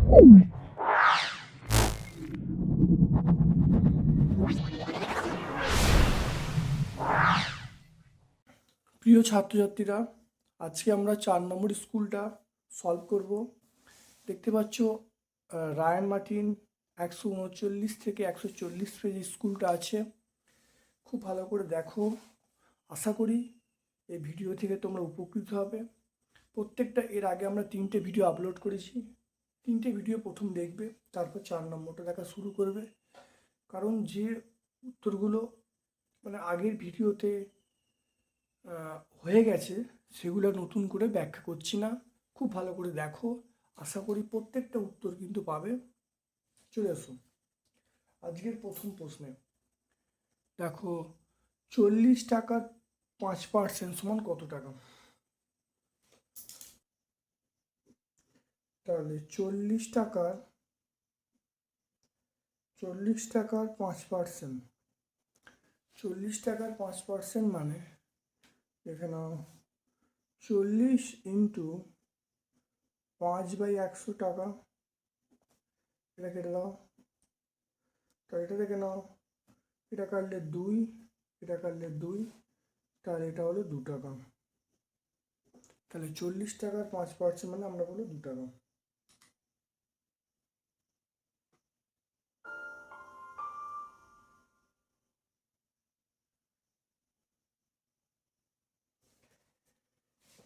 প্রিয় ছাত্রছাত্রীরা, আজকে আমরা 4 নম্বর স্কুলটা সলভ করব। দেখতে পাচ্ছ রায়ান মার্টিন 139 থেকে 140 পেজ স্কুলটা আছে। খুব ভালো করে দেখো, আশা করি এই ভিডিও থেকে তোমরা উপকৃত হবে। প্রত্যেকটা এর আগে আমরা 3টে ভিডিও আপলোড করেছি। 3টে ভিডিও প্রথম দেখবে, তারপর 4 নম্বরটা দেখা শুরু করবে। কারণ যে উত্তরগুলো মানে আগের ভিডিওতে হয়ে গেছে সেগুলো নতুন করে ব্যাখ্যা করছি না। খুব ভালো করে দেখো, আশা করি প্রত্যেকটা উত্তর কিন্তু পাবে। চলে আসো আজকের প্রথম প্রশ্নে। দেখো, 40 টাকার 5% সমান কত টাকা? তাহলে 40 টাকার 5%, 40 টাকার 5% মানে এখানে 40 ইন্টু 5/100 টাকা। এটা কেটে দাও, তো এটা দেখে নাও, এটা কাটলে 2, এটা কাটলে 2, তাহলে এটা হলো 2 টাকা। তাহলে 40 টাকার 5% মানে আমরা বলবো 2 টাকা।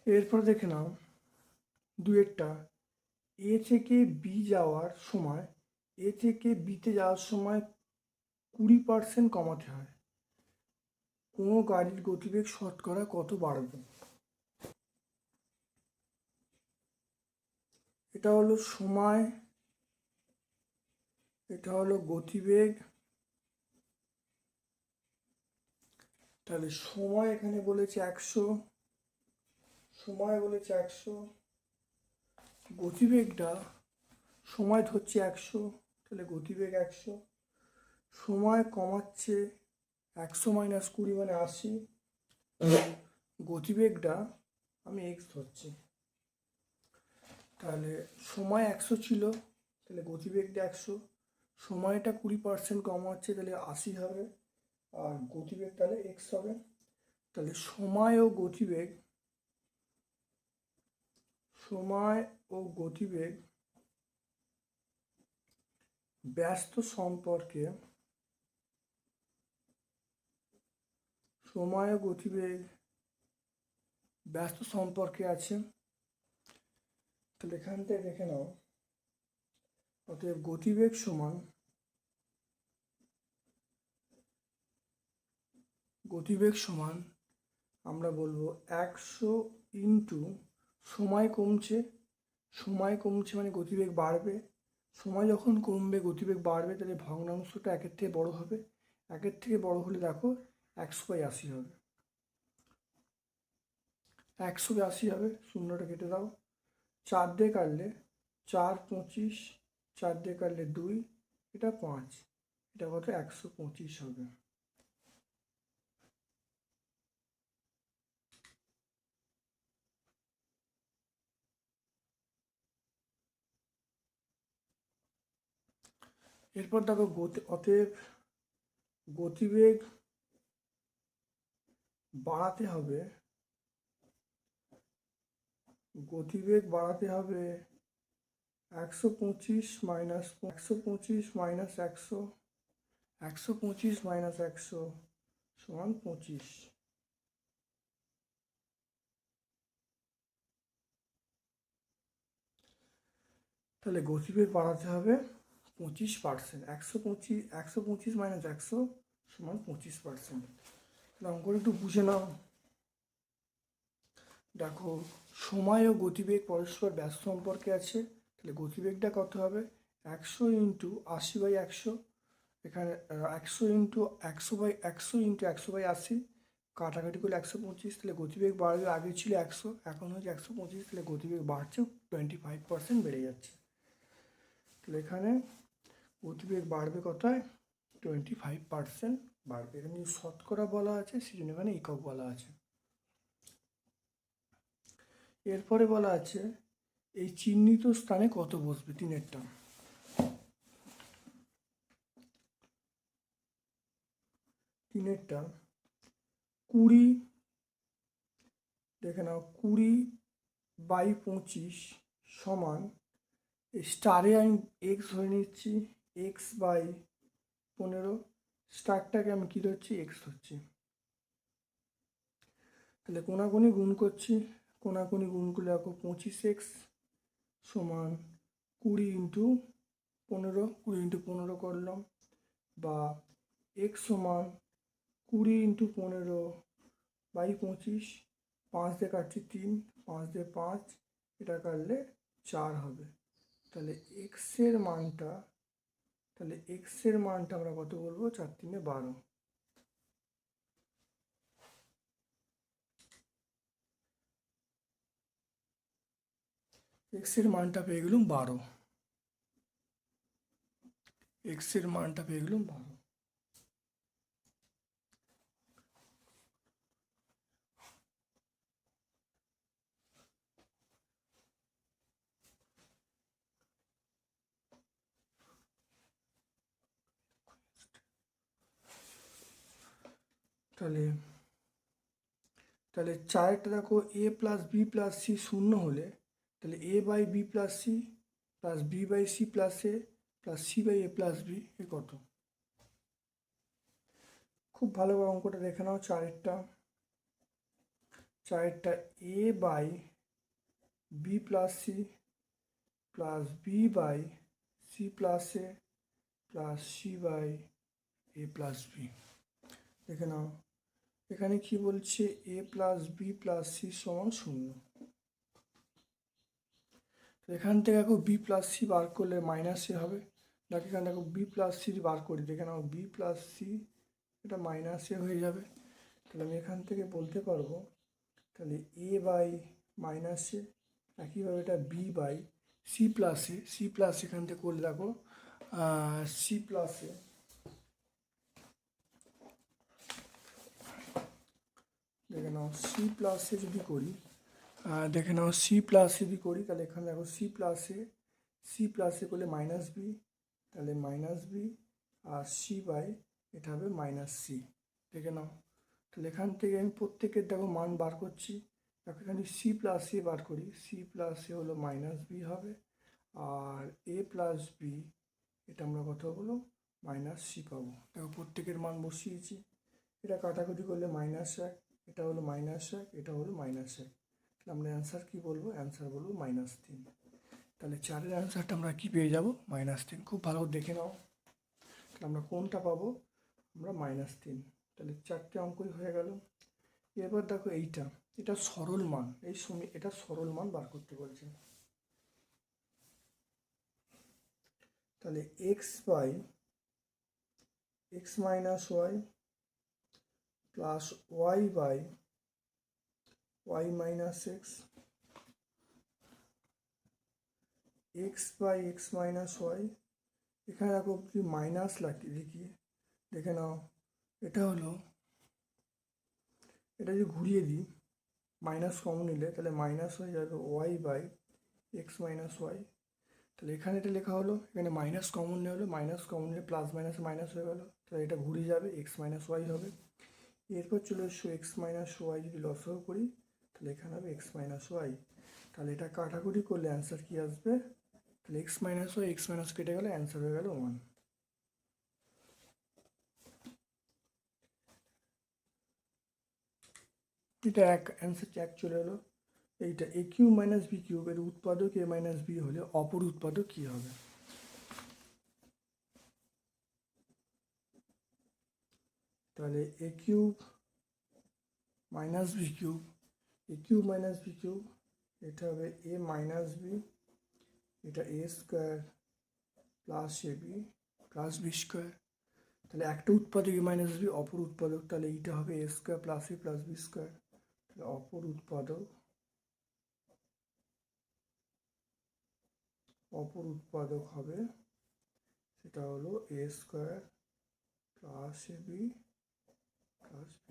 এরপর দেখে নাও দুয়েরটা, এ থেকে বি যাওয়ার সময়, এ থেকে বিতে যাওয়ার সময় 20% কমাতে হয়। কোনো গাড়ির গতিবেগ শতকরা কত বাড়বে? এটা হলো সময়, এটা হলো গতিবেগ। তাহলে সময় এখানে বলেছে 100, সময় বলেছে 100, গতিবেগটা সময় ধরছে 100, তাহলে গতিবেগ 100, সময় কমাচ্ছে 100 মাইনাস 20 মানে 80, গতিবেগটা আমি এক্স ধরছি। তাহলে সময় 100 ছিল, তাহলে গতিবেগটা 100, সময়টা 20% কম হচ্ছে, তাহলে 80 হবে, আর গতিবেগ তাহলে এক্স হবে। তাহলে সময় ও গতিবেগ ব্যস্ত সম্পর্কে, সময় ও গতিবেগ ব্যস্ত সম্পর্কে আছে। তাহলে এখান থেকে দেখে নাও, অতএব গতিবেগ সমান আমরা বলবো 100 ইন্টু সময় কমছে, মানে গতিবেগ বাড়বে। সময় যখন কমবে গতিবেগ বাড়বে, তাহলে ভগ্নাংশটা 1-এর থেকে বড় হবে। 1-এর থেকে বড় হলে দেখো 100/80 হবে, 100/80 হবে। শূন্যটা কেটে দাও, 4 দিয়ে কাটলে 4 25, 4 দিয়ে কাটলে 2, এটা 5, এটা কত 125 হবে। এরপর দেখো অতএব গতিবেগ বাড়াতে হবে, 125 মাইনাস 100, 125 মাইনাস 100 সমান 25। তাহলে গতিবেগ বাড়াতে হবে 25%, 125 মাইনাস 100 সমান 25%। তাহলে অঙ্কটা একটু বুঝে নাও। দেখো, সময় ও গতিবেগ পরস্পর ব্যস্ত সম্পর্কে আছে, তাহলে গতিবেগটা কত হবে 100 ইন্টু 80/100, এখানে 100 ইন্টু 100/80, কাটাকাটি করলে 125, তাহলে গতিবেগ বাড়বে। আগে ছিল 100, এখন হচ্ছে 125, তাহলে গতিবেগ বাড়ছে, 25% বেড়ে যাচ্ছে। তাহলে এখানে গতিবেগ বাড়বে কতয় 25% বাড়বে। এখানে শতকরা বলা আছে, সেজন্য এখানে একক বলা আছে। এরপরে বলা আছে এই চিহ্নিত স্থানে কত বসবে তিনেরটা? তিনেরটা 20, দেখে নাও 20/25 সমান, এই স্টারে আমি এক্স ধরে নিচ্ছি, x/15, স্টারটাকে আমি কী ধরছি? এক্স ধরছি। তাহলে কোনাকুনি গুণ করছি, কোনাকুনি গুণ করলে দেখো 25x সমান 20 × 15, 20 × 15 করলাম, বা x সমান 20 × 15/25, 5 দিয়ে কাটছি 3, 5 দিয়ে 5, এটা কাটলে 4 হবে। তাহলে এক্সের মানটা আমরা কত বলবো? 4 × 3 = 12। এক্সের মানটা পেয়ে গেলাম 12। এক্সের মানটা পেয়ে গেলাম 12। তাহলে চারটা দেখো, a + b + c শূন্য হলে তাহলে a/b + c plus b/c + a plus c/a + b এ কত? খুব ভালো করে অঙ্কটা দেখে নাও। চারেরটা a/b + c plus b/c + a plus c/a + b। দেখে নাও এখানে কি বলছে? a + b + c সমান 0। এখান থেকে দেখো b + c বার করলে -a হবে। দেখো এখানে দেখো b + c বার করি, দেখে নাও b + c এটা -a হয়ে যাবে। তাহলে আমি এখান থেকে বলতে পারবো তাহলে a/-a, একইভাবে এটা b/c + a, c প্লাস এখান থেকে করলে দেখো c + a, দেখে নাও c + a যদি করি, দেখে নাও c + যদি করি তাহলে এখানে দেখো c + a করলে -b, তাহলে -b আর c/, এটা হবে -c। দেখে নাও তাহলে এখান থেকে আমি প্রত্যেকের দেখো মান বার করছি। দেখো এখানে c + a বার করি, c + a হলো -b হবে, আর a + b এটা আমরা কত হলো? -c পাবো। দেখো প্রত্যেকের মান বসিয়েছি, এটা কাটাকুটি করলে -1, এটা হলো -1, এটা হলো -1। তাহলে আমরা অ্যান্সার কী বলবো? অ্যান্সার বলবো -3। তাহলে চারের অ্যান্সারটা আমরা কী পেয়ে যাব? -3। খুব ভালো দেখে নাও তাহলে আমরা কোনটা পাবো? আমরা -3। তাহলে চারটে অঙ্কই হয়ে গেল। এবার দেখো এটা সরল মান, এটা সরল মান বার করতে বলছে। তাহলে x/x - y plus y/y - x, x/x - y, এখানে দেখো কি মাইনাস লাগছে, দেখে নাও এটা হলো, এটা যদি ঘুরিয়ে দিই মাইনাস কমন নিলে তাহলে মাইনাস হয়ে যাবে y/x - y। তাহলে এখানে এটা লেখা হলো, এখানে মাইনাস কমন নিয়ে হলো, মাইনাস কমন নিলে প্লাস মাইনাস মাইনাস হয়ে গেলো, তাহলে এটা ঘুরে যাবে x - y হবে। এরপর চলে এসো x - y যদি লসাগু করি তাহলে এখানে হবে x - y। তাহলে এটা কাটাকুটি করলে অ্যান্সার কি আসবে? তাহলে x - y, x - কেটে গেলে অ্যান্সার হয়ে গেল 1। এটা অ্যান্সার 1 চলে এলো। এইটা a³ - b³ এর উৎপাদক a - b হলে অপর উৎপাদক কি হবে? তাহলে a³ - b³, a³ - b³ এটা হবে a - b, এটা a² plus ab plus b²। তাহলে একটা উৎপাদক a - b, অপর উৎপাদক তাহলে এইটা হবে a² plus a plus b²। তাহলে অপর উৎপাদক হবে, সেটা হলো a² plus ab plus b²।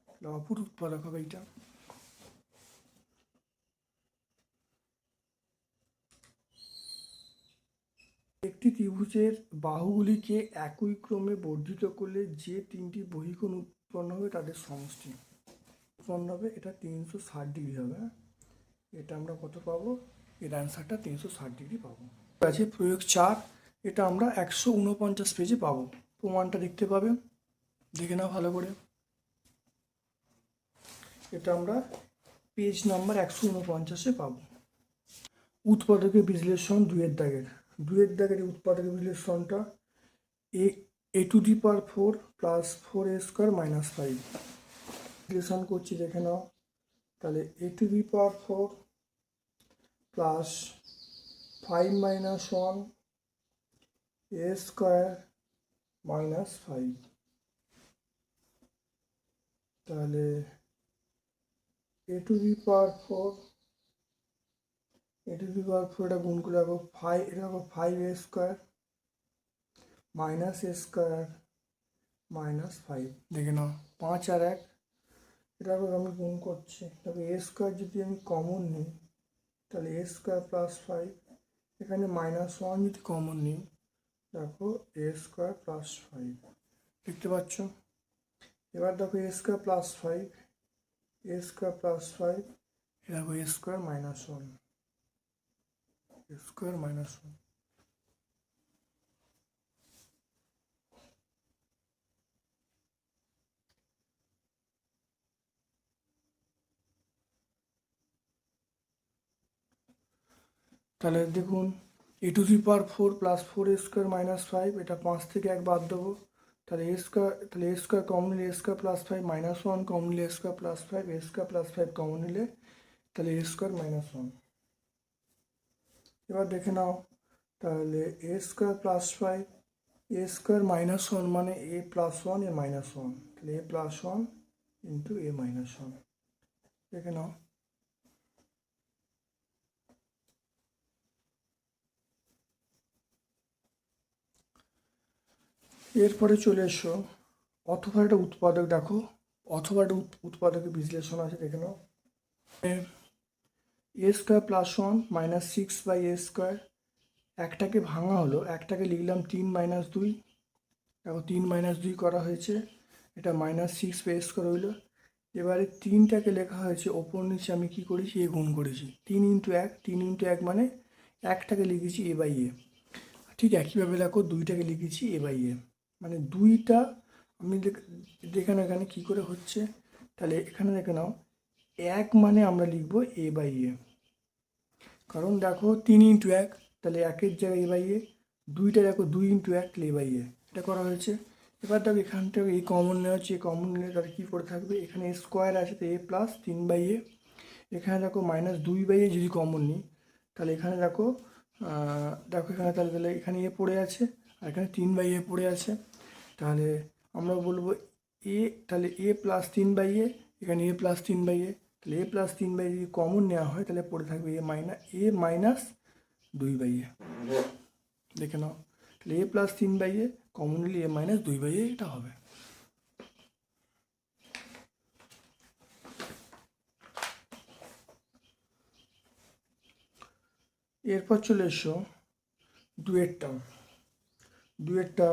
তাহলে অপর উৎপাদক হবে এইটা। একটি ত্রিভুজের বাহুগুলিকে একই ক্রমে বর্ধিত করলে যে তিনটি বহিকোণ উৎপন্ন হবে তাদের সমষ্টি উৎপন্ন হবে, এটা 360 ডিগ্রি হবে। এটা আমরা কত পাবো? এর অ্যান্সারটা 360 ডিগ্রি পাবো। আছে প্রয়োগ 4, এটা আমরা 149 পেজে পাবো। প্রমাণটা দেখতে পাবে, দেখে নাও ভালো করে। এটা আমরা পেজ নাম্বার 149-এ পাবো। উৎপাদকের বিশ্লেষণ 2-এর দাগের উৎপাদকের বিশ্লেষণটা a⁴ প্লাস 4a² মাইনাস 5 বিশ্লেষণ করছি, দেখে নাও। তাহলে a⁴ plus 5 minus 1 a² minus 5, তাহলে a⁴ এটা গুণ করে রাখো 5, এটা রাখো 5a² মাইনাস a² মাইনাস 5, দেখে নাও 5 আর 1, এটা আমি গুণ করছি। তবে a² যদি আমি কমন নিই তাহলে a² প্লাস 5, এখানে -1 যদি কমন নিই, দেখো a² প্লাস 5 দেখতে পাচ্ছ। এবার দেখো a² প্লাস 5, a² প্লাস 5, দেখো a² মাইনাস 1, a² মাইনাস 1। তাহলে দেখুন a⁴ প্লাস 4a² মাইনাস 5, এটা 5 থেকে 1 বাদ দেবো, তাহলে a² কমন নিলে a² প্লাস 5 মাইনাস 1 কমন নিলে a² plus 5, a² plus 5 common নিলে তাহলে a² মাইনাস 1। এবার দেখে নাও, তাহলে a² প্লাস 5, a² মাইনাস 1 মানে a প্লাস 1 a মাইনাস 1, তাহলে a plus 1 into a minus 1, দেখে নাও। এরপরে চলে এসো অথবা একটা উৎপাদক, দেখো অথবা একটা উৎপাদকের বিশ্লেষণ আছে, দেখে নাও। a² প্লাস 1 মাইনাস 6/a², একটাকে ভাঙা হলো, একটাকে লিখলাম 3 মাইনাস 2, দেখো 3 মাইনাস 2 করা হয়েছে, এটা -6/a² রইল। এবারে 3টাকে লেখা হয়েছে ওপর নিচে, আমি কি করেছি? এ গুণ করেছি, 3 ইন্টু 1, 3 ইন্টু 1 মানে একটাকে লিখেছি a/a। ঠিক একইভাবে দেখো 2টাকে লিখেছি a/a, মানে 2টা আমি দেখে নাও এখানে কী করে হচ্ছে। তাহলে এখানে দেখে নাও 1 মানে আমরা লিখবো a/a, কারণ দেখো 3 ইন্টু 1, তাহলে 1-এর জায়গায় a/a, 2টা দেখো 2 ইন্টু 1 তাহলে a/a, এটা করা হয়েছে। এবার দেখো এখান থেকে এই কমন নেওয়া হচ্ছে, কমন নিলে তাহলে কী করে থাকবে? এখানে স্কোয়ার আছে তো a প্লাস 3/a, এখানে দেখো -2/a যদি কমন নিই, তাহলে এখানে দেখো এখানে তাহলে এখানে এ পড়ে আছে আর এখানে 3/a পড়ে আছে, তাহলে আমরা বলবো এ, তাহলে a প্লাস 3/a, এখানে a প্লাস 3/a, তাহলে a প্লাস 3/a যদি কমন নেওয়া হয় তাহলে পড়ে থাকবে a মাইনাস 2/a, দেখে নাও। তাহলে a প্লাস 3/a কমন নিলে a মাইনাস 2/a এটা হবে। এরপর চলে এসো দুয়েরটা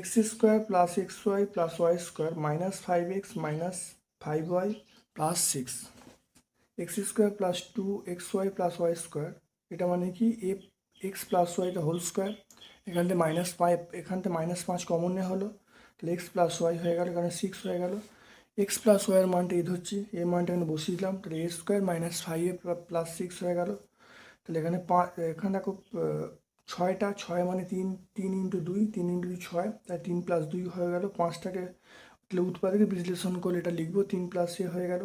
x² plus xy plus y² minus 5x minus 5y plus 6, x² plus 2xy plus y², এটা মানে কি x প্লাস y এটা হোল স্কোয়ার, এখান থেকে -5, এখান থেকে -5 কমন নেওয়া হলো, তাহলে x প্লাস y হয়ে গেল, এখানে 6 হয়ে গেল। x প্লাস ওয়াইয়ের মানটা এই ধরছি, এই মানটা এখানে বসিয়ে দিলাম, তাহলে a² মাইনাস 5a প্লাস 6 হয়ে গেল। তাহলে এখানে দেখো 6টা, 6 মানে 3 ইন্টু 2, 3 ইন্টু 2 6, তাই 3 প্লাস 2 হয়ে গেল। 5টাকে তাহলে উৎপাদকের বিশ্লেষণ করলে এটা লিখবো 3 প্লাস এ হয়ে গেল।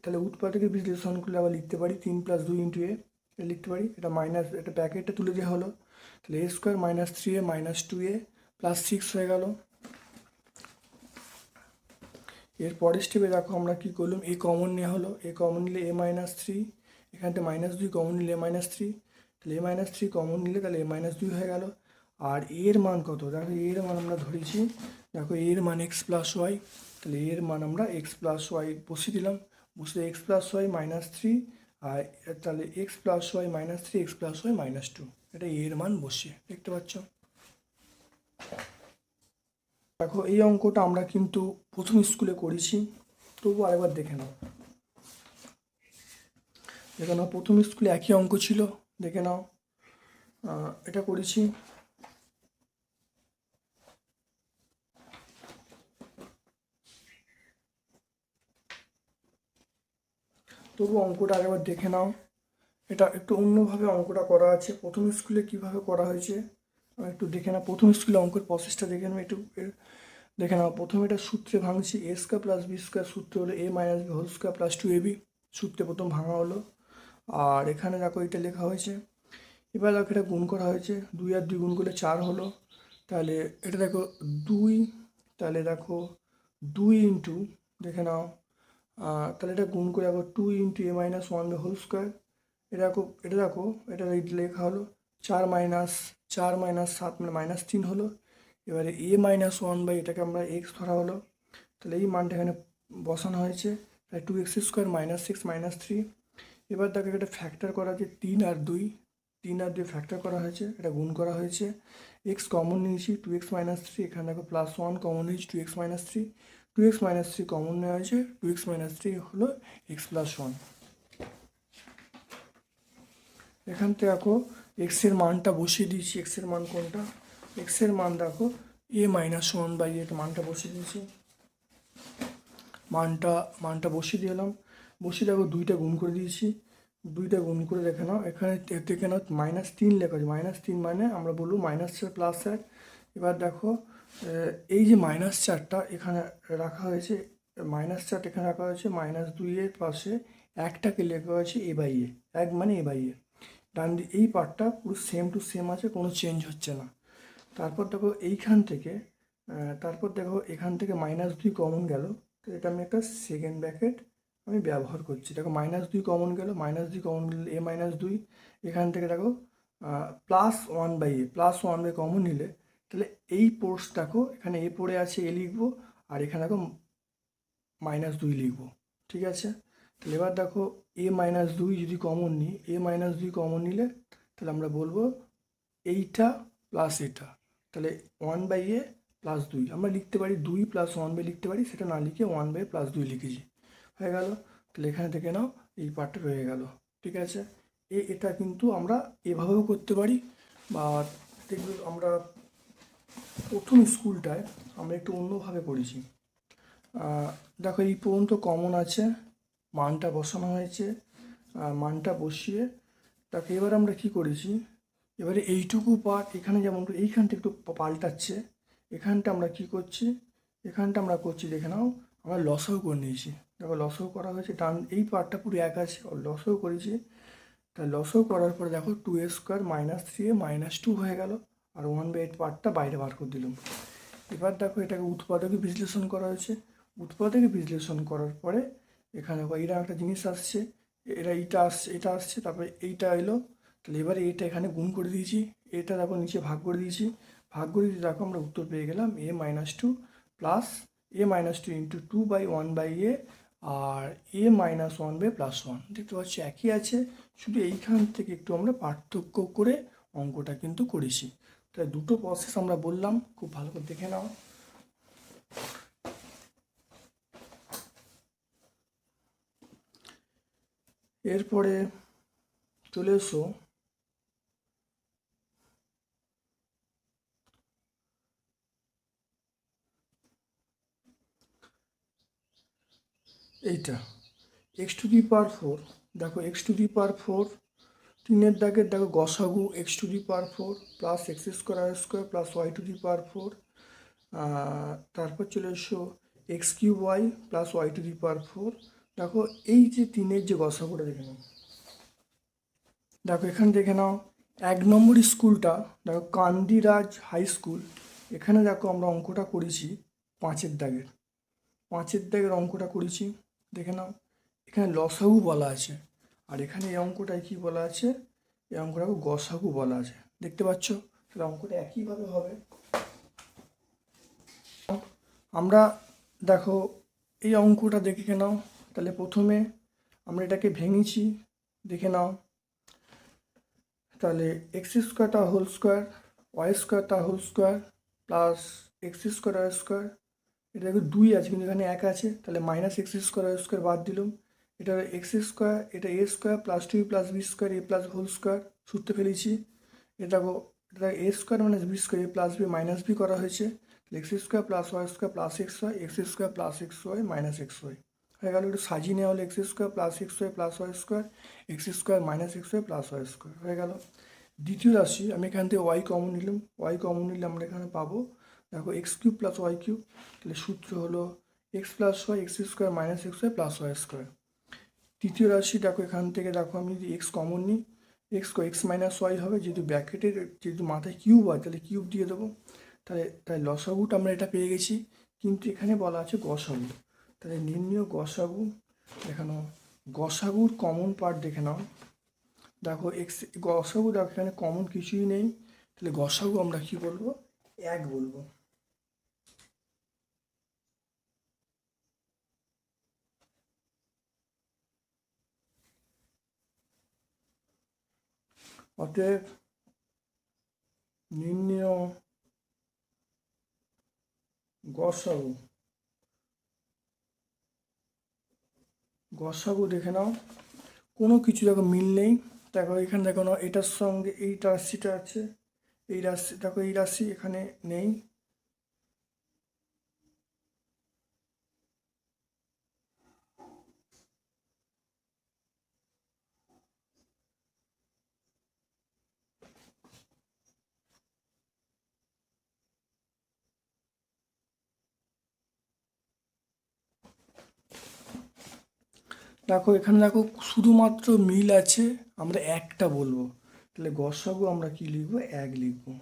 তাহলে উৎপাদকের বিশ্লেষণ করলে আবার লিখতে পারি 3 প্লাস 2 ইন্টু এ, লিখতে পারি। এটা মাইনাস, এটা প্যাকেটটা তুলে দেওয়া হলো, তাহলে a² minus 3a minus 2a plus 6 হয়ে গেল। এর পরের স্টেপে দেখো আমরা কী করলাম, এ কমন নেওয়া হলো, এ কমন নিলে a মাইনাস 3, এখান থেকে -2 কমন নিলে a মাইনাস 3, তাহলে a মাইনাস 3 কমন নিলে তাহলে a মাইনাস 2 হয়ে গেল। আর এর মান কত? দেখো এর মান আমরা ধরেছি, দেখো এর মান x প্লাস ওয়াই, তাহলে এর মান আমরা x প্লাস ওয়াই বসিয়ে দিলাম, বসে x প্লাস ওয়াই মাইনাস 3, আর তাহলে x plus Y minus 3, x plus Y minus 2। এটা এর মান বসিয়ে দেখতে পাচ্ছ। দেখো এই অঙ্কটা আমরা কিন্তু প্রথম স্কুলে করেছি, তবু আরেকবার দেখে নাও। দেখে নাও প্রথম স্কুলে একই অঙ্ক ছিল, দেখে নাও। এটা করেছি। তবু অঙ্কটা আরেকবার দেখে নাও। এটা একটু অন্যভাবে অঙ্কটা করা আছে, প্রথম স্কুলে কিভাবে করা হয়েছে একটু দেখে নাও। প্রথম স্কুলে অঙ্কের প্রসেসটা দেখে নাও একটু। দেখে নাও প্রথমে এটা সূত্রে ভাঙছি, A square plus B square সূত্র হলো এ minus B whole square plus 2ab, সূত্রে প্রথম ভাঙা হলো। আর এখানে দেখো এটা লেখা হয়েছে। এবার দেখো এটা গুণ করা হয়েছে, 2 আর 2 গুণ করলে 4 হলো। তাহলে এটা দেখো 2, তাহলে দেখো 2 ইন্টু, দেখে নাও তাহলে এটা গুণ করে দেখো 2 into A minus one by whole square. এটা দেখো এটা লেখা হলো 4 মাইনাস 7 মানে -3 হলো। এবারে এ মাইনাস ওয়ান বাই এটাকে আমরা এক্স ধরা হলো, তাহলে এই মানটা এখানে বসানো হয়েছে। তাই 2x² -6 -3। এবার দেখো এটা ফ্যাক্টর করা আছে, 3 আর 2 ফ্যাক্টর করা হয়েছে, এটা গুণ করা হয়েছে। এক্স কমন নিয়েছি, 2x - 3, এখানে দেখো +1 কমন নিয়েছি, 2x - 3। 2x - 3 কমন নেওয়া হয়েছে, 2x - 3 হলো x + 1। এখান থেকে দেখো এক্সের মানটা বসিয়ে দিয়েছি। এক্সের মান কোনটা? এক্সের মান দেখো a-1/, মানটা বসিয়ে দিয়েছি। মানটা বসিয়ে দিলাম। বসিয়ে দেখো 2টা গুণ করে দিয়েছি। 2টা গুণ করে দেখে নাও, এখানে দেখে নাও -3 লেখা আছে। -3 মানে আমরা বলবো -4 +1। এবার দেখো এই যে -4টা এখানে রাখা হয়েছে, -4 এখানে রাখা হয়েছে, -2 এর পাশে একটাকে লেখা হয়েছে a/a, এক মানে a/a। ডান দিকে এই পার্টটা পুরো সেম টু সেম আছে, কোনো চেঞ্জ হচ্ছে না। তারপর দেখো এখান থেকে -2 কমন গেল, তো এটা আমি একটা সেকেন্ড ব্র্যাকেট আমি ব্যবহার করছি। দেখো -2 কমন গেল, -2 কমন গেলে a-2। এখান থেকে দেখো +1/a কমন নিলে, তাহলে এই পোর্স দেখো এখানে এ পড়ে আছে, এ লিখবো, আর এখানে দেখো -2 লিখবো। ঠিক আছে, তাহলে এবার দেখো a-2 যদি কমন নিই, a-2 কমন নিলে তাহলে আমরা বলবো এইটা প্লাস এটা, তাহলে 1/a + 2 আমরা লিখতে পারি, 2 + 1/, লিখতে পারি, সেটা না লিখে 1/a + 2 লিখেছি, হয়ে গেল। তাহলে এখানে থেকে নাও এই পার্টটা রয়ে গেল। ঠিক আছে, এটা কিন্তু আমরা এভাবেও করতে পারি, বা দেখবে আমরা প্রথম স্কুলটায় আমরা একটু অন্যভাবে করেছি। দেখো এই পর্যন্ত কমন আছে, মানটা বসানো হয়েছে, মানটা বসিয়ে তাকে এবার আমরা কি করেছি, এবারে এইটুকু পার্ট এখানে যেমন এইখানটা একটু পাল্টাচ্ছে, এখানটা আমরা কি করছি, এখানটা আমরা করছি, দেখে নাও আমরা লসাগু করে নিয়েছি। দেখো লসাগু করা হয়েছে, ডান এই পার্টটা পুরো এক আছে, লসাগু করেছি। তা লসাগু করার পরে দেখো 2a² - 3a - 2 হয়ে গেল, আর 1/8 পার্টটা বাইরে বার করে দিলাম। এবার দেখো এটাকে উৎপাদকে বিশ্লেষণ করা হয়েছে। উৎপাদকে বিশ্লেষণ করার পরে এখানে এরকম একটা জিনিস আসছে, এটা আসছে, তারপরে এইটা এলো। তাহলে এবারে এটা এখানে গুণ করে দিয়েছি, এটা দেখো নিচে ভাগ করে দিয়েছি। ভাগ করে দিয়ে দেখো আমরা উত্তর পেয়ে গেলাম a-2 plus a-2 into 2/1/a, আর a-1/, +1। দেখতে পাচ্ছি একই আছে, শুধু এইখান থেকে একটু আমরা পার্থক্য করে অঙ্কটা কিন্তু করেছি। তাই দুটো প্রসেস আমরা বললাম, খুব ভালো করে দেখে নাও। এরপরে চলে এসো এইটা x⁴। দেখো x⁴, 3-এর দাগের দেখো গসাগু x⁴ plus x² plus y⁴। তারপর চলে এসো x³ প্লাস y⁴। দেখো এই যে 3-এর যে গসাগুটা দেখে নাও, দেখো এখানে দেখে নাও 1 নম্বর স্কুলটা দেখো কান্দিরাজ হাই স্কুল। এখানে দেখো আমরা অঙ্কটা করেছি 5-এর দাগের অঙ্কটা করেছি, দেখে নাও এখানে লসাগু বলা আছে, আর এখানে এই অঙ্কটায় কি বলা আছে, এই অঙ্কটাকে গসাগু বলা আছে, দেখতে পাচ্ছ। তাহলে অঙ্কটা একইভাবে হবে। আমরা দেখো এই অঙ্কটা দেখে নাও, তাহলে প্রথমে আমরা এটাকে ভেঙেছি, দেখে নাও। তাহলে এক্স স্কোয়ার তার হোল স্কোয়ার, ওয়াই স্কোয়ার তার whole square plus x square y square. এটা দেখো 2 আছে কিন্তু এখানে 1 আছে, তাহলে minus x square y square বাদ দিলাম। এটা এক্স স্কোয়ার, এটা a square plus 2 plus B square A plus whole square সূত্রে ফেলেছি। এটা দেখো, এটা a square minus b square A plus b minus b করা হয়েছে। X square plus Y square plus X Y, X square plus X Y minus X Y হয়ে গেল। একটু সাজিয়ে নেওয়া হলো X square plus X Y plus Y square, X square minus X Y plus Y square হয়ে গেল। দ্বিতীয় রাশি আমি এখান থেকে ওয়াই কমন নিলাম, ওয়াই কমন নিলে আমরা এখানে পাবো দেখো X cube plus Y cube. তাহলে সূত্র হলো X plus Y X square minus X Y plus Y square. তৃতীয় রাশি দেখো এখান থেকে দেখো আমি যদি এক্স কমন নিই, এক্স মাইনাস ওয়াই হবে, যেহেতু ব্র্যাকেটের যেহেতু মাথায় কিউব হয় তাহলে কিউব দিয়ে দেবো। তাই লসাগুটা আমরা এটা পেয়ে গেছি, কিন্তু এখানে বলা আছে গসাগু। তাহলে নির্ণয় গসাগু দেখানো, গসাগুর কমন পার্ট দেখে নাও। দেখো এক্স গসাগু দেখো এখানে কমন কিছুই নেই, তাহলে গসাগু আমরা কি বলবো, 1 বলবো। অতএব নির্ণয় গসাগু, গসাগু দেখে নাও কোনো কিছু দেখো মিল নেই। দেখো এখানে দেখো না এটার সঙ্গে এই রাশিটা আছে, এই রাশি দেখো এই রাশি এখানে নেই। দেখো এখানে দেখো শুধুমাত্র মিল আছে, আমরা একটা বলবো, তাহলে গসাগু আমরা কি লিখবো, 1 লিখবো।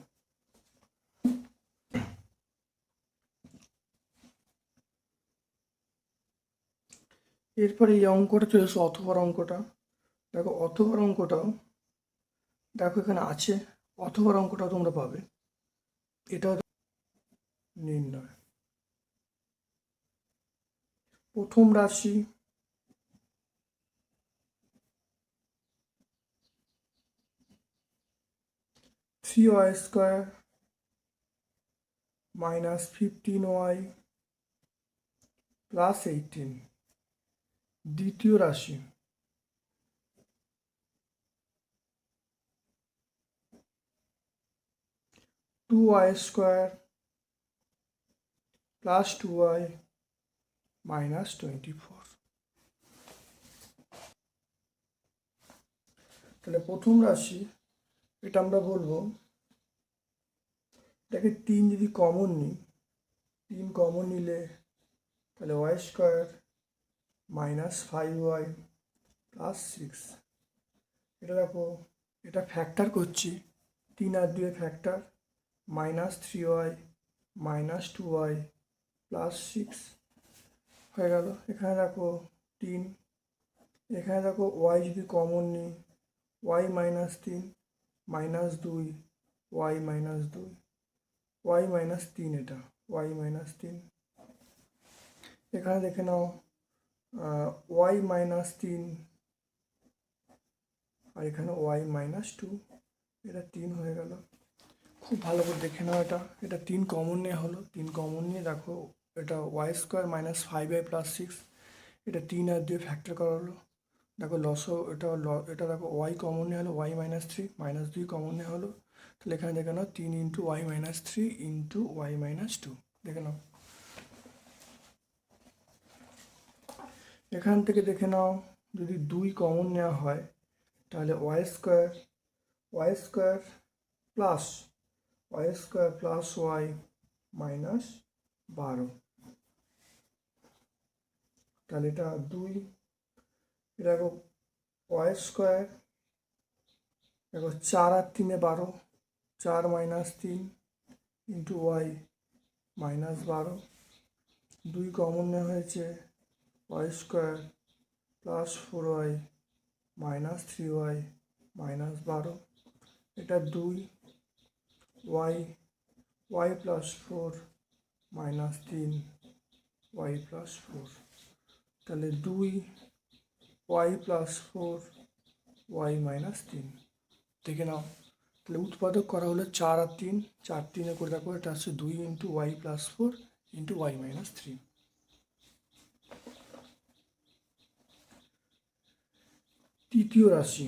এরপরে এই অঙ্কটা চলে এসো অথবার অঙ্কটা। দেখো অথবার অঙ্কটাও দেখো এখানে আছে, অথবার অঙ্কটাও তোমরা পাবে। এটা নির্ণয় প্রথম রাশি three Y square minus 15y plus 18। দ্বিতীয় রাশি 2y square plus 2y minus 24। তাহলে প্রথম রাশি এটা আমরা বলবো, এটাকে 3 যদি কমন নিই, 3 কমন নিলে তাহলে Y square minus 5y plus 6। এটা দেখো এটা ফ্যাক্টর করছি, 3 আর 2 factor, minus 3y minus 2y plus 6 হয়ে গেল। এখানে দেখো 3, এখানে দেখো ওয়াই যদি কমন নিই, Y minus 3 minus 2 Y minus 2 Y minus 3, এটা ওয়াই মাইনাস 3। এখানে দেখে নাও ওয়াই মাইনাস 3 আর এখানে ওয়াই মাইনাস 2, এটা 3 হয়ে গেল। খুব ভালো করে দেখে নাও, এটা 3 কমন নিয়ে হলো, 3 কমন নিয়ে দেখো এটা Y square minus 5y plus 6, এটা 3 আর 2 ফ্যাক্টর করা হলো। দেখো এটা দেখো ওয়াই কমন নিয়ে হলো ওয়াই মাইনাস 3, মাইনাস 2 কমন নিয়ে হলো, তাহলে এখানে দেখে নাও 3 into Y minus 3 into Y minus 2 দেখে নাও। এখান থেকে দেখে নাও যদি 2 কমন নেওয়া হয় তাহলে Y square plus Y minus 12, তাহলে এটা 2। এটা দেখো ওয়াই স্কোয়ার দেখো 4 আর 3 12, 4 minus 3 into Y minus 12, 2 common নেওয়া হয়েছে, Y square plus 4y minus 3y minus 12, এটা 2 Y plus 4 minus 3 Y plus 4, তাহলে 2 ওয়াই প্লাস 4 ওয়াই মাইনাস 3। দেখে নাও। তাহলে উৎপাদক করা হলো 4 আর 3, 4 3 করে দেখো এটা হচ্ছে 2 into Y plus 4 into Y minus 3। তৃতীয় রাশি,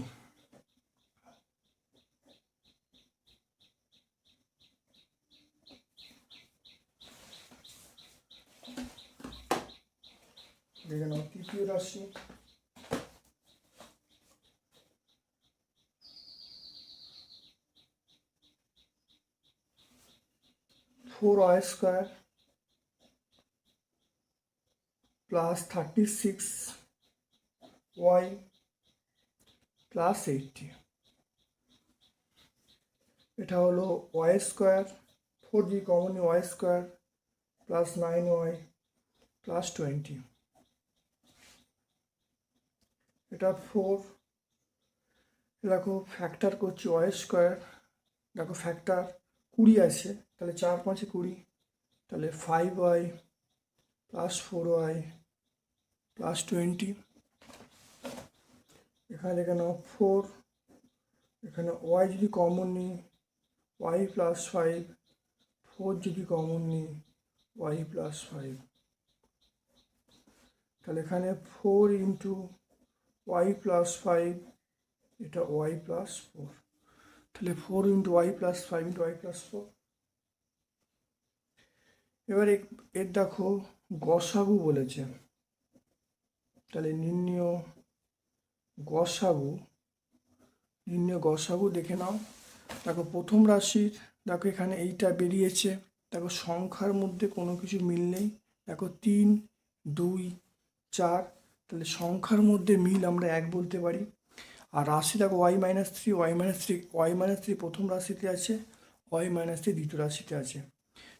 দেখে নাও তৃতীয় রাশি, four Y square plus 36 Y plus 80। এটা হলো ওয়াই স্কোয়ার, 4 দিয়ে common Y square plus 9 Y plus 20। এটা 4, দেখো ফ্যাক্টর করছি ওয়াই স্কোয়ার, দেখো ফ্যাক্টর 20 আছে, তাহলে 4 5 20, তাহলে 5 ওয়াই প্লাস 4 ওয়াই প্লাস 20। এখানে দেখে নাও 4, এখানে ওয়াই যদি কমন নিই ওয়াই প্লাস 5, 4 যদি কমন নিই ওয়াই প্লাস 5, তাহলে এখানে 4 ইন্টু ওয়াই প্লাস 5, এটা ওয়াই প্লাস 4, তাহলে 4 into Y plus 5 into Y plus 4। এবার এর দেখো গসাগু বলেছে, তাহলে নির্ণয় গসাগু দেখে নাও। দেখো প্রথম রাশির, দেখো এখানে এইটা বেরিয়েছে, দেখো সংখ্যার মধ্যে কোনো কিছু মিল নেই, দেখো 3 2 4, তাহলে সংখ্যার মধ্যে মিল আমরা 1 বলতে পারি। আর রাশি দেখো Y minus three, Y minus three প্রথম রাশিতে আছে, ওয়াই মাইনাস থ্রি দ্বিতীয় রাশিতে আছে।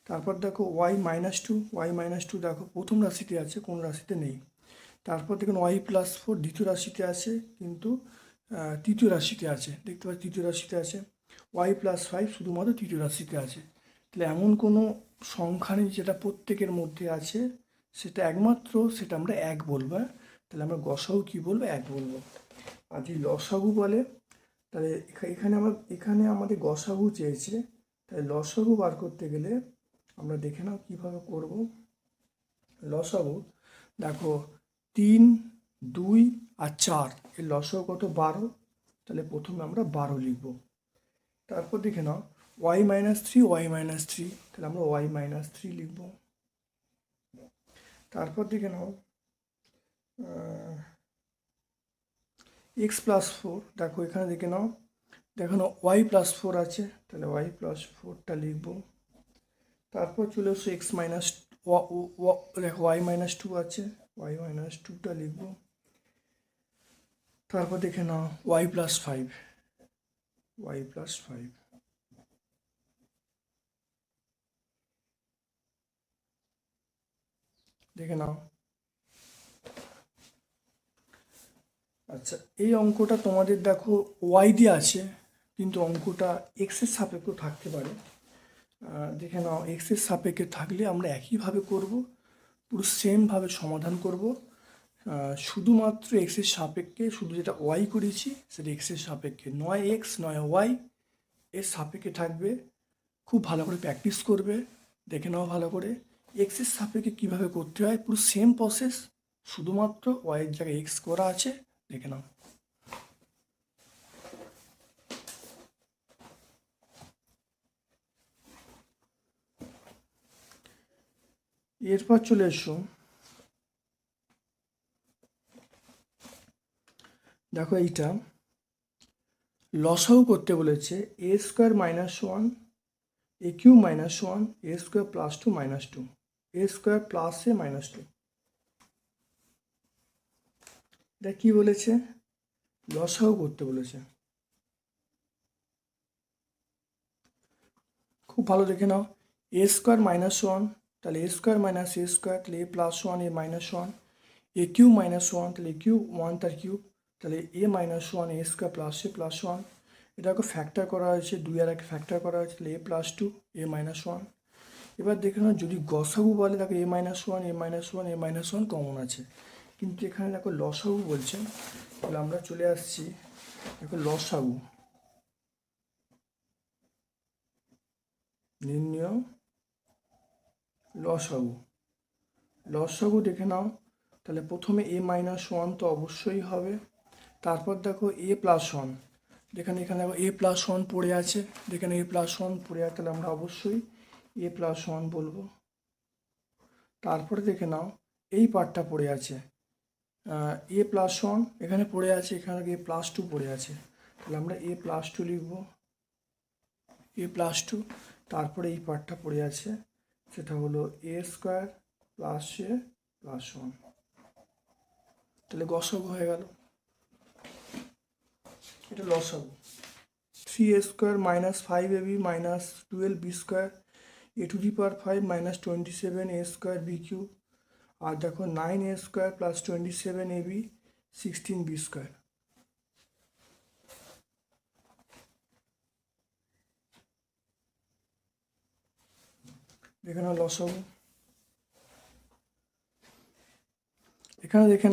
তারপর দেখো ওয়াই মাইনাস টু দেখো প্রথম রাশিতে আছে, কোন রাশিতে নেই। তারপর দেখুন ওয়াই প্লাস 4 দ্বিতীয় রাশিতে আছে, কিন্তু তৃতীয় রাশিতে আছে, দেখতে পাচ্ছি তৃতীয় রাশিতে আছে। ওয়াই প্লাস 5 শুধুমাত্র তৃতীয় রাশিতে আছে। তাহলে এমন কোনো সংখ্যা নেই যেটা প্রত্যেকের মধ্যে আছে, সেটা একমাত্র সেটা আমরা 1 বলবো। তাহলে আমরা গসাগু কী বলবো? 1 বলবো। আর যদি লসাগু বলে, তাহলে এখানে আমাদের গসাগু চেয়েছে, তাই লসাগু বার করতে গেলে আমরা দেখে নাও কীভাবে করব। লসাগু দেখো 3 2 আর 4, এর লসাগু কত? 12, তাহলে প্রথমে আমরা 12 লিখব। তারপর দেখে নাও ওয়াই মাইনাস থ্রি, তাহলে আমরা ওয়াই মাইনাস 3 লিখব। তারপর দেখে নাও এক্স প্লাস 4, দেখো এখানে দেখে নাও ওয়াই প্লাস 4 আছে, তাহলে ওয়াই প্লাস 4টা লিখব। তারপর চলে এসো এক্স মাইনাস, দেখো ওয়াই মাইনাস 2 আছে, ওয়াই মাইনাস 2টা লিখব। তারপর দেখে নাও ওয়াই প্লাস 5, দেখে নাও। আচ্ছা, এই অঙ্কটা তোমাদের দেখো ওয়াই দিয়ে আছে, কিন্তু অঙ্কটা এক্সের সাপেক্ষ থাকতে পারে। দেখে নাও এক্সের সাপেক্ষে থাকলে আমরা একইভাবে করব, পুরো সেমভাবে সমাধান করব। শুধুমাত্র এক্সের সাপেক্ষে, শুধু যেটা ওয়াই করেছি সেটা এক্সের সাপেক্ষে, নয় এক্স নয় ওয়াই এর সাপেক্ষে থাকবে। খুব ভালো করে প্র্যাকটিস করবে, দেখে নাও ভালো করে এক্সের সাপেক্ষে কীভাবে করতে হয়, পুরো সেম প্রসেস, শুধুমাত্র ওয়াইয়ের জায়গায় এক্স করা আছে, দেখে নাও। এরপর চলে এসো, দেখো এইটা লসাগু করতে বলেছে, এ স্কোয়ার মাইনাস 1 এ কিউ মাইনাস 1 এ স্কোয়ার প্লাস 2 মাইনাস 2, এ স্কোয়ার প্লাস এ মাইনাস 2। এটা কী বলেছে? লসাগু করতে বলেছে। খুব ভালো দেখে নাও, এ স্কোয়ার মাইনাস 1, তাহলে এ স্কোয়ার মাইনাস এ স্কোয়ার, তাহলে এ প্লাস 1 এ মাইনাস 1, এ কিউ মাইনাস 1, তাহলে এ কিউ 1 তার কিউব, তাহলে এ minus 1 A square plus a plus 1। এটাকে ফ্যাক্টর করা হয়েছে, 2 আর 1 ফ্যাক্টর করা হয়েছে, তাহলে এ প্লাস 2 এ মাইনাস 1। এবার দেখে নাও যদি গসাগু বলে, দেখো এ মাইনাস 1 এ মাইনাস 1 এ মাইনাস 1 কমন আছে, কিন্তু এখানে দেখো লসাগু বলছেন, তাহলে আমরা চলে আসছি, দেখো লসাগু নির্ণয় লসাগু। লসাগু দেখে নাও, তাহলে প্রথমে a-1 তো অবশ্যই হবে, তারপর দেখো a+1, এখানে দেখো a+1 পড়ে আছে, যেখানে a+1 পড়ে আছে তাহলে আমরা অবশ্যই a+1 বলবো। তারপরে দেখে নাও এই পার্টটা পড়ে আছে, a+1 এখানে পড়ে আছে, এখানে a+2 পড়ে আছে, তাহলে আমরা a+2 লিখব, a+2। তারপরে এই পার্টটা পড়ে আছে, সেটা হলো a² + a+1, তাহলে গসাগু হয়ে গেল, এটা লসাগু। 3a² - 5ab - 12b² a⁵ - 27a² b³ আর দেখো 9a² + 27ab 16b²। দেখে নাও লসাগু, এখানে দেখে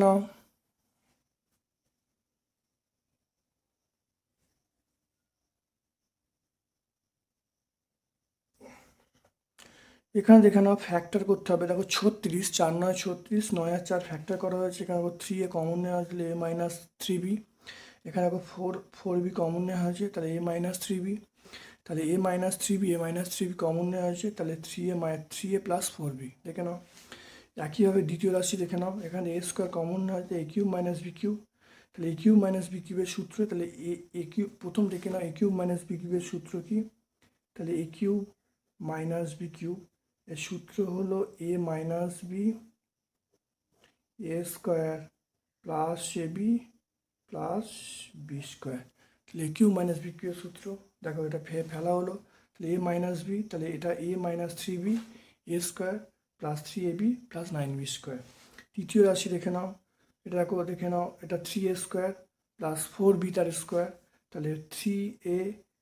নাও ফ্যাক্টর করতে হবে, দেখো 36, 4 × 9 36, 9 আর 4 ফ্যাক্টর করা হয়েছে, এখানে দেখো 3a কমন নেওয়া হয়েছিল a-3b, এখানে দেখো 4b কমন নেওয়া হয়েছে, তাহলে a-3b, তাহলে a-3b কমন নেওয়া হয়েছে, তাহলে 3a + 4b। দেখে নাও একইভাবে দ্বিতীয় রাশি দেখে নাও, এখানে a² কমন নেওয়া হয়েছে a³ - b³, তাহলে a³ - b³ এর সূত্র, তাহলে a³ প্রথম দেখে নাও a³ - b³ এর সূত্র কি, তাহলে a³ - b³ এর সূত্র হলো a - b a² + ab + b², তাহলে a³ - b³ এর সূত্র, দেখো এটা ফেলা হলো, তাহলে a - b, তাহলে এটা a-3b a² + 3ab + 9b²। তৃতীয় রাশি দেখে নাও, এটা দেখে নাও এটা 3a² + 4b তার স্কোয়ার, তাহলে 3a,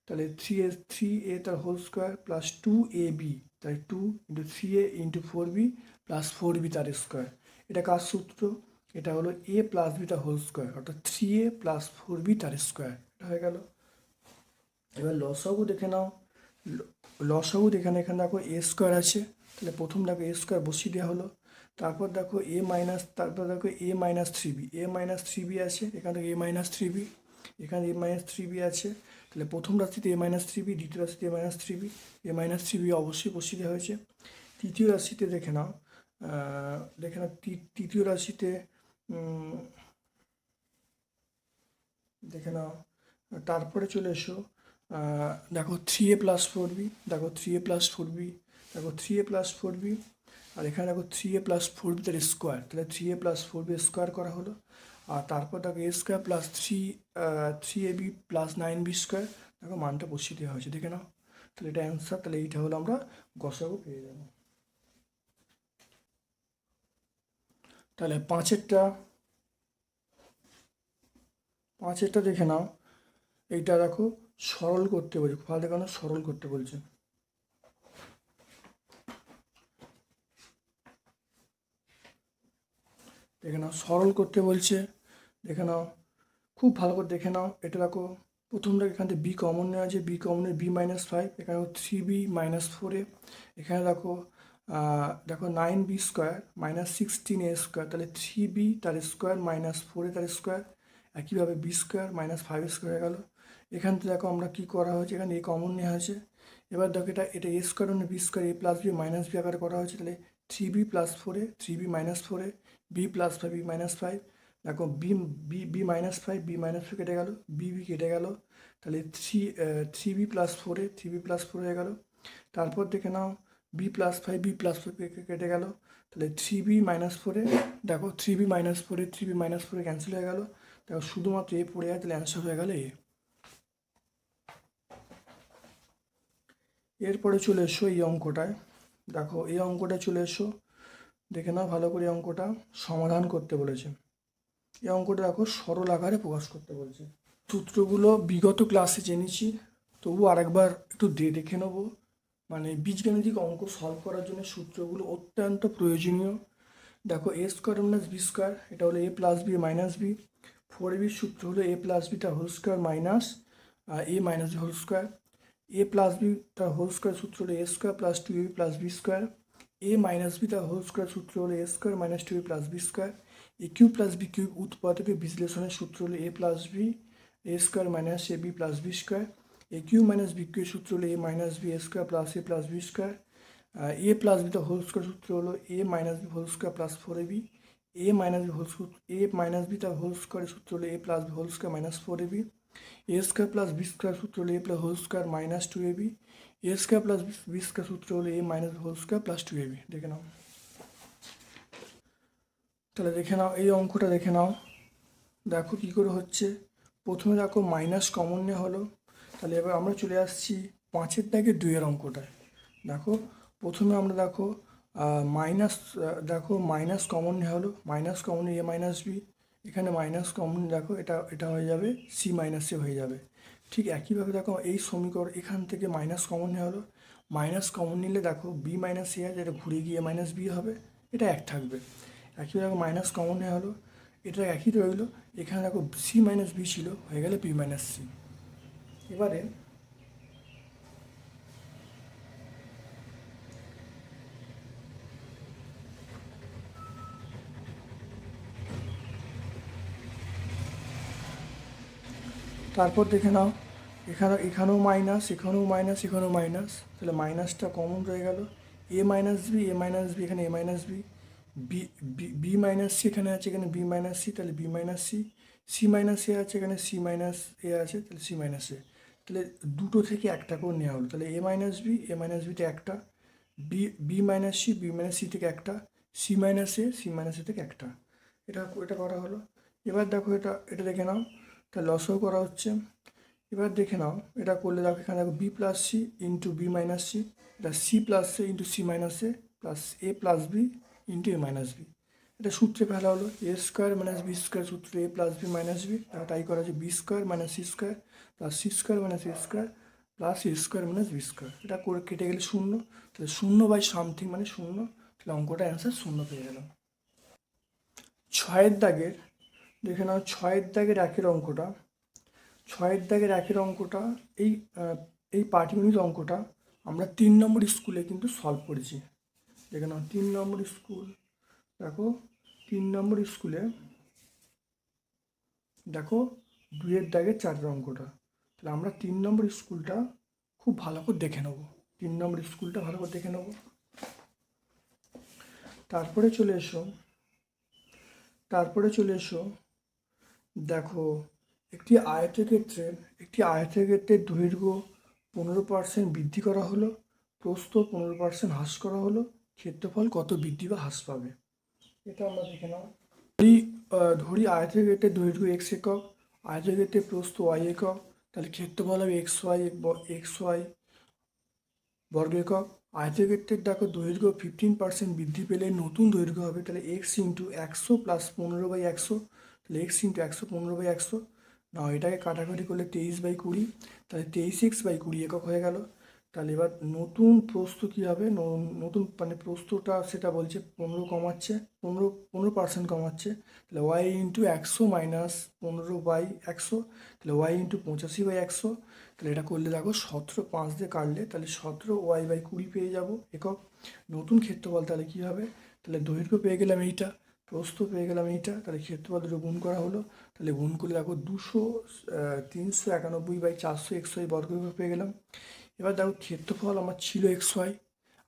তাহলে 3a তার হোল স্কোয়ার + 2ab, তাই 2 × 3a × 4b + 4b তার স্কোয়ার। এটা কার সূত্র, এটা হলো a + b তার হোল স্কোয়ার, অর্থাৎ 3a + 4b তার স্কোয়ার, এটা হয়ে গেল। এবার লসাগু দেখে নাও, লসাগু এখানে দেখো a² আছে, তাহলে প্রথম দেখো a² বসিয়ে দেওয়া হলো, তারপর দেখো তারপর দেখো a-3b আছে, এখানে a-3b, এখানে a-3b আছে, তাহলে প্রথম রাশিতে a-3b, দ্বিতীয় রাশিতে a-3b, a-3b অবশ্যই বসিয়ে দেওয়া হয়েছে। তৃতীয় রাশিতে দেখে নাও, তৃতীয় রাশিতে দেখে নাও, তারপরে চলে এসো, দেখো 3a + 4b, দেখো 3a + 4b, দেখো 3a + 4b, আর এখানে দেখো 3a + 4b তার স্কোয়ার, তাহলে 3a + 4b স্কোয়ার করা হলো, আর তারপর দেখো a² + 3ab + 9b², দেখো মানটা বসিয়ে দেওয়া হয়েছে, দেখে নাও, তাহলে এটা অ্যান্সার, তাহলে এইটা হলো আমরা গসাগু পেয়ে যাব। তাহলে পাঁচেরটা দেখে নাও, এইটা দেখো সরল করতে বলছে, ফল দেখানো সরল করতে বলছে, দেখে নাও সরল করতে বলছে, দেখে নাও খুব ভালো করে দেখে নাও, এটা দেখো প্রথমটা এখান থেকে বি কমন নেওয়া আছে, বি কমনের b-5, এখানে 3b - 4a, এখানে দেখো 9b² - 16a², তাহলে 3b তার স্কোয়ার - 4a তার স্কোয়ার, একইভাবে b² - 5² হয়ে গেল। এখান থেকে দেখো আমরা কি করা হয়েছে, এখানে a কমন নেওয়া হয়েছে, এবার দেখো এটা a² মানে b² a + b - b আকারে করা হয়েছে, তাহলে 3b + 4a 3b - 4a b + 5 b - 5, দেখো b-5 কেটে গেল, b কেটে গেল, তাহলে 3b + 4a 3b + 4 হয়ে গেল। তারপর দেখে নাও b+5 b+5 কেটে গেল, তাহলে 3b - 4a, দেখো 3b - 4a 3b - 4a cancel হয়ে গেল, দেখো শুধুমাত্র এ পড়ে যায়, তাহলে অ্যান্সার হয়ে গেল এ। এরপরে চলে এসো এই অঙ্কটায়, দেখো এই অঙ্কটায় চলে এসো, দেখে নাও ভালো করে অঙ্কটা সমাধান করতে বলেছে। এই অঙ্কটা দেখো সরল আকারে প্রকাশ করতে বলছে। সূত্রগুলো বিগত ক্লাসে জেনেছি, তবু আরেকবার একটু দেখে নেব, মানে বীজগাণিতিক অঙ্ক সলভ করার জন্য সূত্রগুলো অত্যন্ত প্রয়োজনীয়। দেখো a² - b², এটা হলো a + b - b, 4ab সূত্র হলো a + b তার whole square minus a - b whole square, A plus B তার হোল স্কোয়ার সূত্র হলো এ square plus two A plus B square, A minus B তার হোল স্কোয়ার সূত্র হলো এ square minus two A plus B square, A cube plus B cube উৎপাদকের বিশ্লেষণের সূত্র হলো এ plus B A square minus A B plus B square, A cube minus B cube সূত্র হলো এ minus b A square plus a plus B square, A plus B তার whole square সূত্র হলো এ minus B whole square plus four a b, a minus B whole সূত্র a minus B তার whole স্কোয়ারের সূত্র হলো এ plus b whole square minus four a b, A square plus B square সূত্র হলো এ plus whole square minus two a b, A square plus B square সূত্র হলো এ minus whole square plus two a b. দেখে নাও, তাহলে দেখে নাও এই অঙ্কটা দেখে নাও, দেখো কী করে হচ্ছে। প্রথমে দেখো মাইনাস কমন নেওয়া হলো, তাহলে এবার আমরা চলে আসছি 5-এর দাগে 2-এর অঙ্কটায়। দেখো প্রথমে আমরা দেখো মাইনাস, দেখো মাইনাস কমন নেওয়া হলো, মাইনাস কমন এ মাইনাস বি, এখানে মাইনাস কমন দেখো এটা এটা হয়ে যাবে সি মাইনাস এ হয়ে যাবে। ঠিক একইভাবে দেখো এই সমীকরণ এখান থেকে মাইনাস কমন নেওয়া হলো, মাইনাস কমন নিলে দেখো বি মাইনাস এ আছে, এটা ঘুরে গিয়ে মাইনাস বি হবে, এটা এক থাকবে। একইভাবে দেখো মাইনাস কমন নেওয়া হলো, এটা একই রইলো, এখানে দেখো সি মাইনাস বি ছিল, হয়ে গেলে বি মাইনাস সি। এবারে তারপর দেখে নাও, এখানেও মাইনাস এখানেও মাইনাস এখানেও মাইনাস, তাহলে মাইনাসটা কমন রয়ে গেল, a minus b a minus b এখানে a minus b, b b minus c এখানে আছে, এখানে বি মাইনাস সি, তাহলে b minus c, c minus a আছে এখানে সি মাইনাস এ আছে, তাহলে সি মাইনাস এ, তাহলে দুটো থেকে একটা করে নেওয়া হলো, তাহলে এ মাইনাস বিতে একটা, বি মাইনাস সি থেকে একটা, সি মাইনাস এ থেকে একটা, এটা এটা করা হলো। এবার দেখো এটা এটা দেখে নাও, তাহলে লসও করা হচ্ছে। এবার দেখে নাও এটা করলে দেখো এখানে দেখো b plus c into b minus c, এটা c plus a into c minus a plus a plus b into A minus b, এটা সূত্রে ফেলা হলো এ স্কোয়ার মাইনাস বি স্কোয়ার সূত্র a plus b minus b, তাই করা হচ্ছে b square minus c square plus c square minus a square plus a square minus b square, এটা করে কেটে গেলে শূন্য, তাহলে শূন্য বাই সামথিং মানে শূন্য, তাহলে অঙ্কটা অ্যান্সার শূন্য পেয়ে গেলাম। 6-এর দাগের দেখে নাও, 6-এর দাগের একের অঙ্কটা, 6-এর দাগের একের অঙ্কটা এই এই পাটিগণিত অঙ্কটা আমরা 3 নম্বর স্কুলে কিন্তু সলভ করেছি। দেখে নাও 3 নম্বর স্কুল, দেখো 3 নম্বর স্কুলে দেখো 2-এর দাগের 4-এর অঙ্কটা, তাহলে আমরা 3 নম্বর স্কুলটা খুব ভালো করে দেখে নেব, 3 নম্বর স্কুলটা ভালো করে দেখে নেব। তারপরে চলে এসো, দেখো একটি আয়তক্ষেত্রের দৈর্ঘ্য 15% বৃদ্ধি করা হলো, প্রস্থ 15% হ্রাস করা হলো, ক্ষেত্রফল কত বৃদ্ধি বা হ্রাস পাবে, এটা আমরা দেখে নাও। ধরি আয়তক্ষেত্রের দৈর্ঘ্য এক্স একক, আয়তক্ষেত্রের প্রস্থ ওয়াই একক, তাহলে ক্ষেত্রফল হবে এক্স ওয়াই বর্গ একক। আয়তক্ষেত্রের দেখো দৈর্ঘ্য 15% বৃদ্ধি পেলে নতুন দৈর্ঘ্য হবে, তাহলে এক্স ইন্টু 100 প্লাস 15/100, তাহলে এক্স ইন্টু 100 15/100, না এটাকে কাটাকাটি করলে 23/20, তাহলে 23x/20 একক হয়ে গেল। তাহলে এবার নতুন প্রস্থ কী হবে, নতুন মানে প্রস্থটা সেটা বলছে 15 কমাচ্ছে, 15% কমাচ্ছে, তাহলে ওয়াই ইন্টু 100 মাইনাস 15/100, তাহলে ওয়াই ইন্টু 85/100, তাহলে এটা করলে দেখো 17 5 দিয়ে কাটলে তাহলে 17y/20 পেয়ে যাব একক। নতুন ক্ষেত্রফল তাহলে কী হবে, তাহলে দৈর্ঘ্য পেয়ে গেলাম এইটা, প্রস্থ পেয়ে গেলাম এইটা, তাহলে ক্ষেত্রফল দুটো গুণ করা হলো, তাহলে গুণ করলে দেখো 391/400 বর্গ পেয়ে গেলাম। এবার দেখো ক্ষেত্রফল আমার ছিল xy,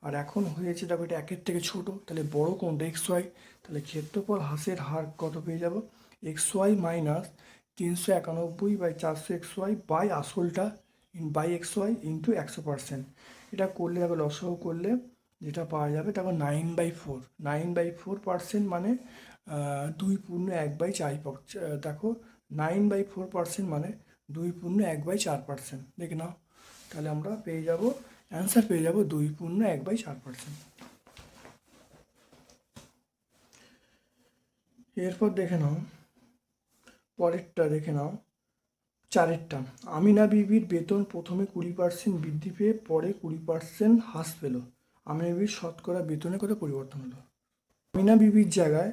আর এখন হয়েছে দেখো এটা একের থেকে ছোট, তাহলে বড় কোনটা xy, তাহলে ক্ষেত্রফল হ্রাসের হার কত পেয়ে যাব, xy মাইনাস 391/400 বাই আসলটা বাই xy ইন্টু 100%, এটা করলে দেখো লসাগু করলে যেটা পাওয়া যাবে দেখো 9/4 মানে 2/1/4, দেখো 9/4 মানে 2/1/4, দেখে নাও, তাহলে আমরা পেয়ে যাব অ্যান্সার পেয়ে যাব 2/1/4। এরপর দেখে নাও পরেরটা, দেখে নাও 4-এরটা, আমিনা বিবির বেতন প্রথমে 20% বৃদ্ধি পেয়ে পরে 20% হ্রাস পেল, আমিনা বিবির শতকরা বেতনে কত পরিবর্তন হলো। আমিনা বিবির জায়গায়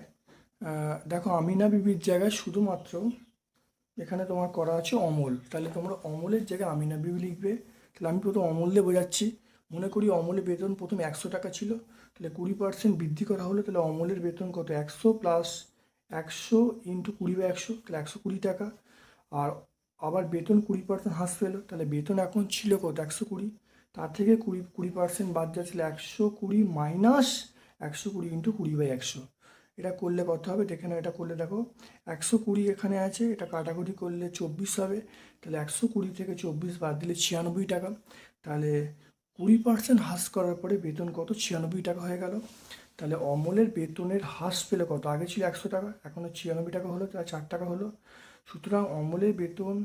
দেখো আমিনা বিবির জায়গায় শুধুমাত্র এখানে তোমার করা আছে অমল, তাহলে তোমরা অমলের জায়গায় আমিনা বিবি লিখবে, তাহলে আমি প্রথম অমূল্যে বোঝাচ্ছি। মনে করি অমলের বেতন প্রথম 100 টাকা ছিল, তাহলে 20% বৃদ্ধি করা হলো, তাহলে অমলের বেতন কত? 100 প্লাস 100 ইন্টু 20/100, তাহলে 120 টাকা। আর আবার বেতন 20% হ্রাস পেলো, তাহলে বেতন এখন ছিল কত? 120। তার থেকে 20% বাদ যাচ্ছিল 120 মাইনাস 120 ইন্টু 20/100। এটা করলে কত হবে দেখে নাও। এটা করলে দেখো 120 এখানে আছে, এটা কাটাকুটি করলে 24 হবে। তাহলে 120 থেকে 24 বাদ দিলে 96 টাকা। তাহলে 20% হ্রাস করার পরে বেতন কত? 96 টাকা হয়ে গেল। তাহলে অমলের বেতনের হ্রাস পেলে কত? আগে ছিল 100 টাকা, এখন 96 টাকা হলো, তাহলে 4 টাকা হলো। সুতরাং অমলের বেতন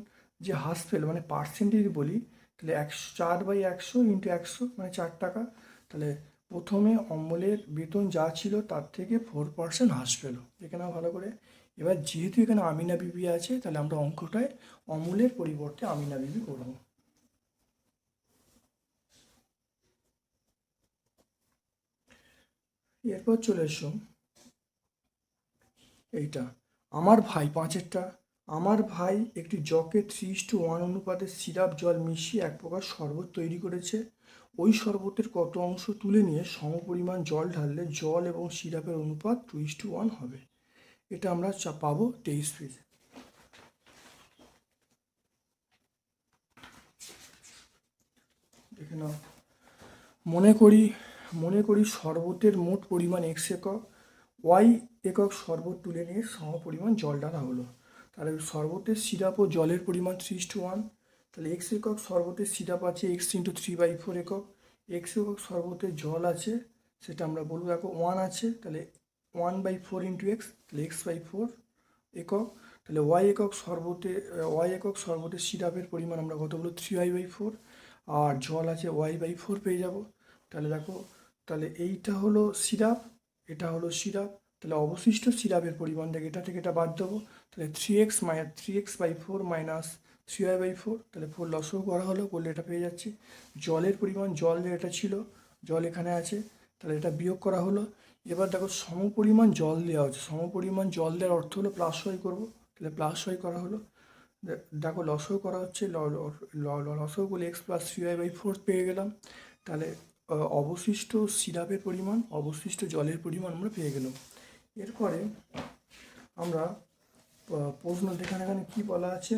যে হ্রাস পেলো, মানে পার্সেন্টেজ বলি, তাহলে 4/100 ইন্টু 100 মানে 4 টাকা। তাহলে প্রথমে অমলের বেতন যা ছিল তার থেকে 4% হ্রাস পেলো, দেখে নাও ভালো করে। এবার যেহেতু এখানে আমিনা বিবি আছে, তাহলে আমরা অঙ্কটায় অমলের পরিবর্তে আমিনা বিবি করবো। এরপর চলে এসো এইটা, আমার ভাই 5-এরটা। আমার ভাই একটি জগে 3:1 অনুপাতে সিরাপ জল মিশিয়ে এক প্রকার শরবত তৈরি করেছে। ওই শরবতের কত অংশ তুলে নিয়ে সমপরিমাণ জল ঢাললে জল এবং সিরাপের অনুপাত 2:1 হবে। এটা আমরা পাবো 23 পেজে। দেখে নাও। মনে করি শরবতের মোট পরিমাণ x একক, y একক শরবত তুলে নিয়ে সমপরিমাণ জল ঢালা হলো। তাহলে শরবতের সিরাপ ও জলের পরিমাণ 3:1। তাহলে x একক শরবতের সিরাপ আছে x ইন্টু 3/4 একক, x একক শরবতের জল আছে, সেটা আমরা বলবো দেখো 1 আছে, তাহলে 1/4 ইন্টু x, তাহলে x/4 একক। তাহলে y একক শরবতের সিরাপের পরিমাণ আমরা কত বলবো? 3y/4, আর জল আছে y/4 পেয়ে যাব। তাহলে দেখো, তাহলে এইটা হলো সিরাপ, এটা হলো সিরাপ, তাহলে অবশিষ্ট সিরাপের পরিমাণ থেকে এটা বাদ দেবো। তাহলে 3x/4 মাইনাস 3y/4, তাহলে 4 লসও করা হলো, করলে এটা পেয়ে যাচ্ছি। জলের পরিমাণ, জল এটা ছিল, জল এখানে আছে, তাহলে এটা বিয়োগ করা হলো। এবার দেখো সমপরিমাণ জল দেওয়া হচ্ছে, সমপরিমাণ জল দেওয়ার অর্থ হলো প্লাস ওয়াই করবো, তাহলে প্লাস ওয়াই করা হলো। দেখো লসও করা হচ্ছে, লসও করলে x প্লাস 3y/4 পেয়ে গেলাম। তাহলে অবশিষ্ট সিরাপের পরিমাণ, অবশিষ্ট জলের পরিমাণ আমরা পেয়ে গেলাম। এরপরে আমরা প্রশ্ন দেখান, এখানে কি বলা আছে?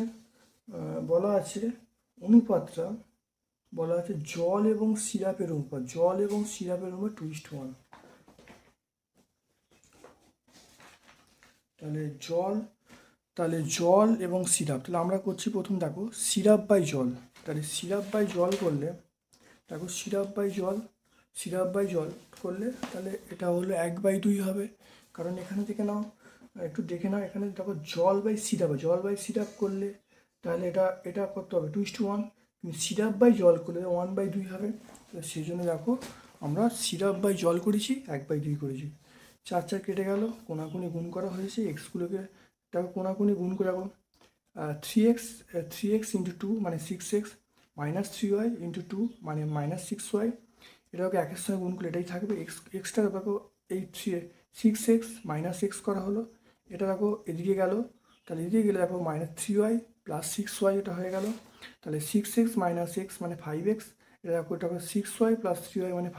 বলা আছে অনুপাতটা, বলা আছে জল এবং সিরাপের অনুপাত, জল এবং সিরাপের অনুপাত 2:1। তাহলে জল এবং সিরাপ, তাহলে আমরা করছি প্রথম দেখো সিরাপ বাই জল। তাহলে সিরাপ বাই জল করলে দেখো সিরাপ বাই জল করলে তাহলে এটা হলো 1/2 হবে। কারণ এখানে থেকে নাও, একটু দেখে নাও, এখানে দেখো জল বাই সিরাপ করলে তাহলে এটা করতে হবে 2:1, কিন্তু সিরাপ বাই জল করলে 1/2 হবে। তাহলে সেই জন্য দেখো আমরা সিরাপ বাই জল করেছি, 1/2 করেছি। 4 কেটে গেল, কোনাকুনি গুণ করা হয়েছে, এক্সগুলোকে দেখো কোনাকুনি গুণ করে রাখো। 3x ইন্টু 2 মানে 6x, মাইনাস 3y ইন্টু 2 মানে মাইনাস 6y। এটাকে একের সঙ্গে গুণ করলে এটাই থাকবে। এক্সটা দেখো এই 6x মাইনাস এক্স করা হলো, এটা দেখো এদিকে গেল, তাহলে এদিকে গেলে দেখো মাইনাস 3y প্লাস 6y, এটা হয়ে গেল। তাহলে 6x মাইনাস এক্স মানে 5x, এটা দেখো এটা 6y প্লাস 3y মানে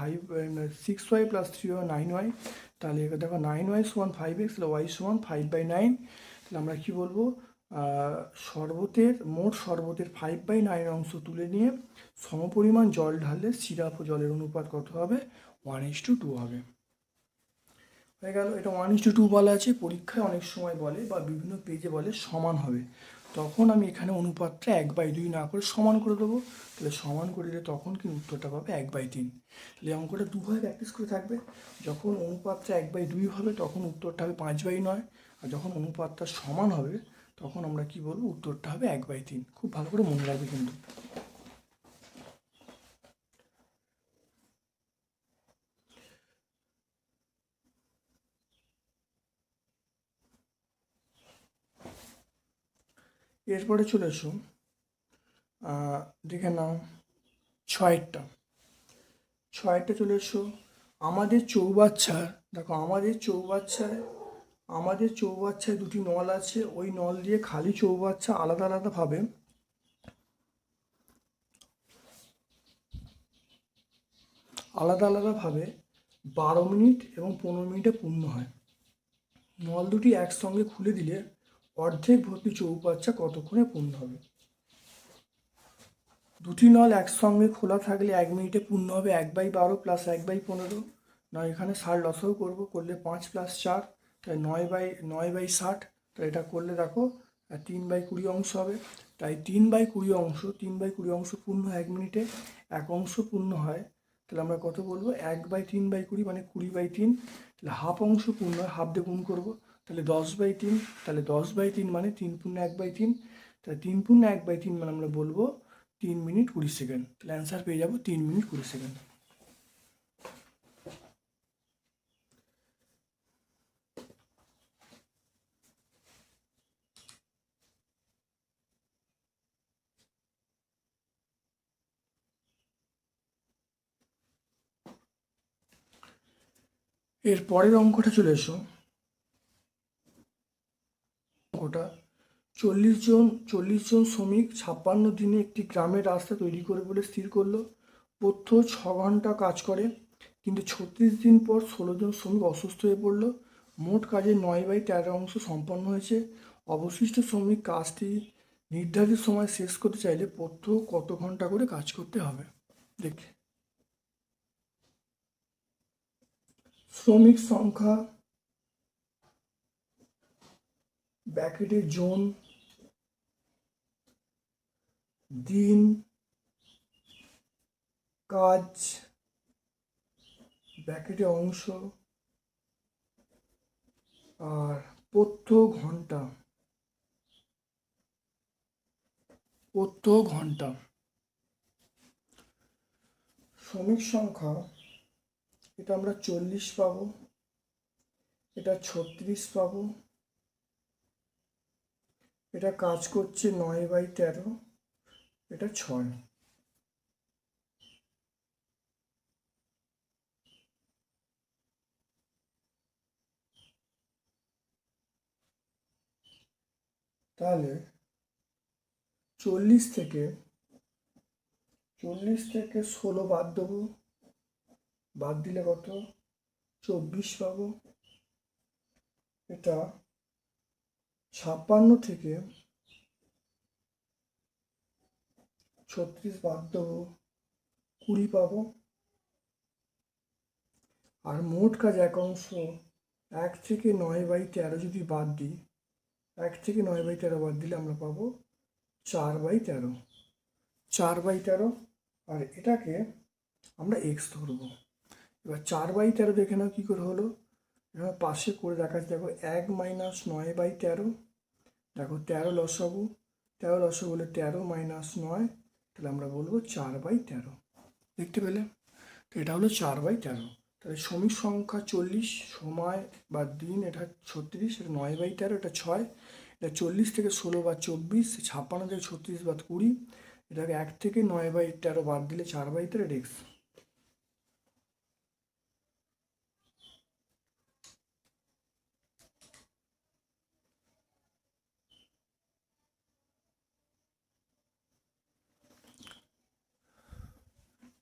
6y প্লাস 3y 9y। তাহলে এটা দেখো 9y সমান 5x, তাহলে y সমান 5/9। তাহলে আমরা কী বলবো? মোট শরবতের 5/9 অংশ তুলে নিয়ে সমপরিমাণ জল ঢাললে সিরাপ ও জলের অনুপাত কত হবে? 1:2 হবে। হয়ে গেল। এটা 1:2 বলা আছে, পরীক্ষায় অনেক সময় বলে বা বিভিন্ন পেজে বলে সমান হবে, তখন আমি এখানে অনুপাতটা 1/2 না করে সমান করে দেবো। তাহলে সমান করে দিলে তখন কি উত্তরটা পাবে 1/3। তাহলে অঙ্কটা দুভাবে প্র্যাকটিস করে থাকবে। যখন অনুপাতটা 1/2 হবে তখন উত্তরটা হবে 5/9, আর যখন অনুপাতটা সমান হবে তখন আমরা কি বলবো? উত্তরটা হবে 1/3। খুব ভালো করে মনে রাখবে কিন্তু। এরপরে চলে এসো, দেখে নাও 6টা চলে এসো। আমাদের চৌবাচ্চায় দেখো, আমাদের চৌবাচ্চায় দুটি নল আছে, ওই নল দিয়ে খালি চৌবাচ্চা আলাদা আলাদাভাবে আলাদা আলাদাভাবে 12 মিনিট এবং 15 মিনিটে পূর্ণ হয়। নল দুটি একসঙ্গে খুলে দিলে অর্ধেক ভর্তি চৌবাচ্চা কতক্ষণে পূর্ণ হবে? দুটি নল একসঙ্গে খোলা থাকলে 1 মিনিটে পূর্ণ হবে 1/12 প্লাস 1/15। নয় এখানে 60 লসাগু করবো, করলে 5 প্লাস 4, তাই 9/60। তাই এটা করলে দেখো 3/20 অংশ হবে। তাই 3/20 অংশ পূর্ণ হয় 1 মিনিটে, 1 অংশ পূর্ণ হয়, তাহলে আমরা কত বলবো? 1/3/20 মানে 20/3। তাহলে হাফ অংশ পূর্ণ হয়, হাফ দিয়ে গুণ করবো, তাহলে 10/3। তাহলে 10/3 মানে 3×1/3। তাহলে 3×1/3 মানে আমরা বলবো 3 মিনিট 20 সেকেন্ড। তাহলে অ্যান্সার পেয়ে যাবো 3 মিনিট 20 সেকেন্ড। এর পরের অঙ্কটা চলে এসো। অঙ্কটা 40 জন শ্রমিক 56 দিনে একটি গ্রামের রাস্তা তৈরি করবে বলে স্থির করলো। প্রত্যহ 6 ঘন্টা কাজ করে, কিন্তু 36 দিন পর 16 জন শ্রমিক অসুস্থ হয়ে পড়লো। মোট কাজের 9/13 অংশ সম্পন্ন হয়েছে। অবশিষ্ট শ্রমিক কাজটি নির্ধারিত সময় শেষ করতে চাইলে প্রত্যহ কত ঘন্টা করে কাজ করতে হবে? দেখি, শ্রমিক সংখ্যা ব্র্যাকেটে জন, দিন, কাজ ব্র্যাকেটে অংশ, আর প্রত্যহ ঘন্টা, শ্রমিক সংখ্যা এটা আমরা 40 পাবো, এটা 36 পাবো, এটা কাজ করছে 9/13, এটা 6। তাহলে 40 থেকে 16 বাদ দেবো, বাদ দিলে কত? 24 পাবো। এটা 56 থেকে 36 বাদ দেবো, 20 পাবো। আর মোট কাজ এক অংশ 1 থেকে 9/13 যদি বাদ দিই, 1 থেকে 9/13 বাদ দিলে আমরা পাবো 4/13। 4/13, আর এটাকে আমরা এক্স ধরবো। এবার 4/13 দেখে নাও কী করে হলো। এবার পাশে করে দেখাচ্ছি, দেখো 1 - 9/13, দেখো 13 লসাগু, 13 লসাগু হলে 13 - 9, তাহলে আমরা বলবো 4/13। দেখতে পেলে? তো এটা হলো 4/13। তাহলে শ্রমিক সংখ্যা 40, সময় বা দিন এটা 36, এটা 9/13, এটা 6, এটা 40 থেকে 16 বা 24, 56 থেকে 36 বা 20, এটাকে 1 থেকে 9/13 বাদ দিলে 4/13, এটা এক্স।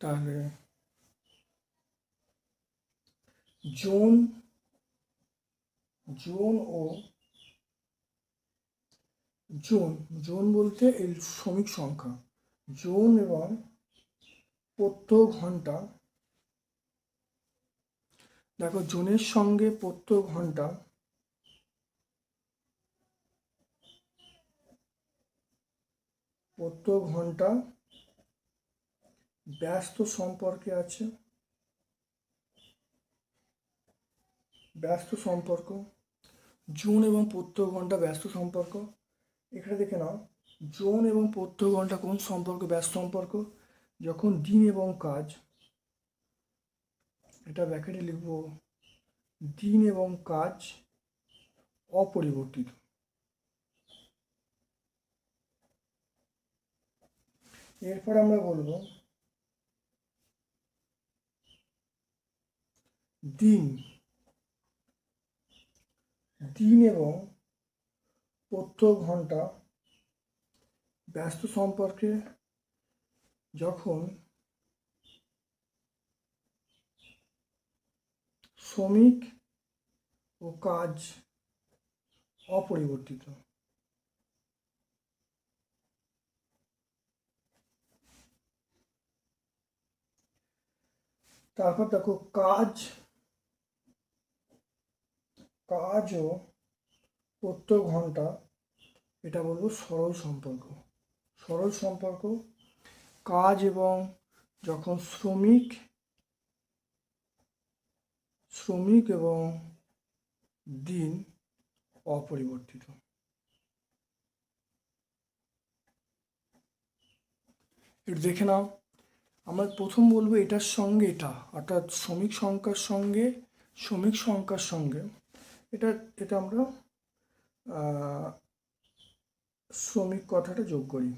তাহলে জোন ও জোন বলতে এই শ্রমিক সংখ্যা, জোন এবং প্রত্যহ ঘন্টা। দেখো জোনের সঙ্গে প্রত্যহ ঘন্টা ব্যস্ত সম্পর্কে আছে, ব্যস্ত সম্পর্ক। জোন এবং প্রত্যহ ঘন্টা ব্যস্ত সম্পর্ক। এখানে দেখে নাও, জোন এবং প্রত্যহ ঘন্টা কোন সম্পর্ক? ব্যস্ত সম্পর্ক। যখন দিন এবং কাজ, এটা ব্র্যাকেটে লিখবো, দিন এবং কাজ অপরিবর্তিত। এরপর আমরা বলবো দিন এবং প্রত্যহ ঘন্টা ব্যস্ত সম্পর্কে যখন শ্রমিক ও কাজ অপরিবর্তিত। তারপর দেখো কাজ ও প্রত্যয় ঘন্টা, এটা বলবো সরল সম্পর্ক। সরল সম্পর্ক, কাজ এবং যখন শ্রমিক এবং দিন অপরিবর্তিত। একটু দেখে নাও, আমরা প্রথম বলবো এটার সঙ্গে এটা, অর্থাৎ শ্রমিক সংখ্যার সঙ্গে এটা এটা আমরা শ্রমিক কথাটা যোগ করি।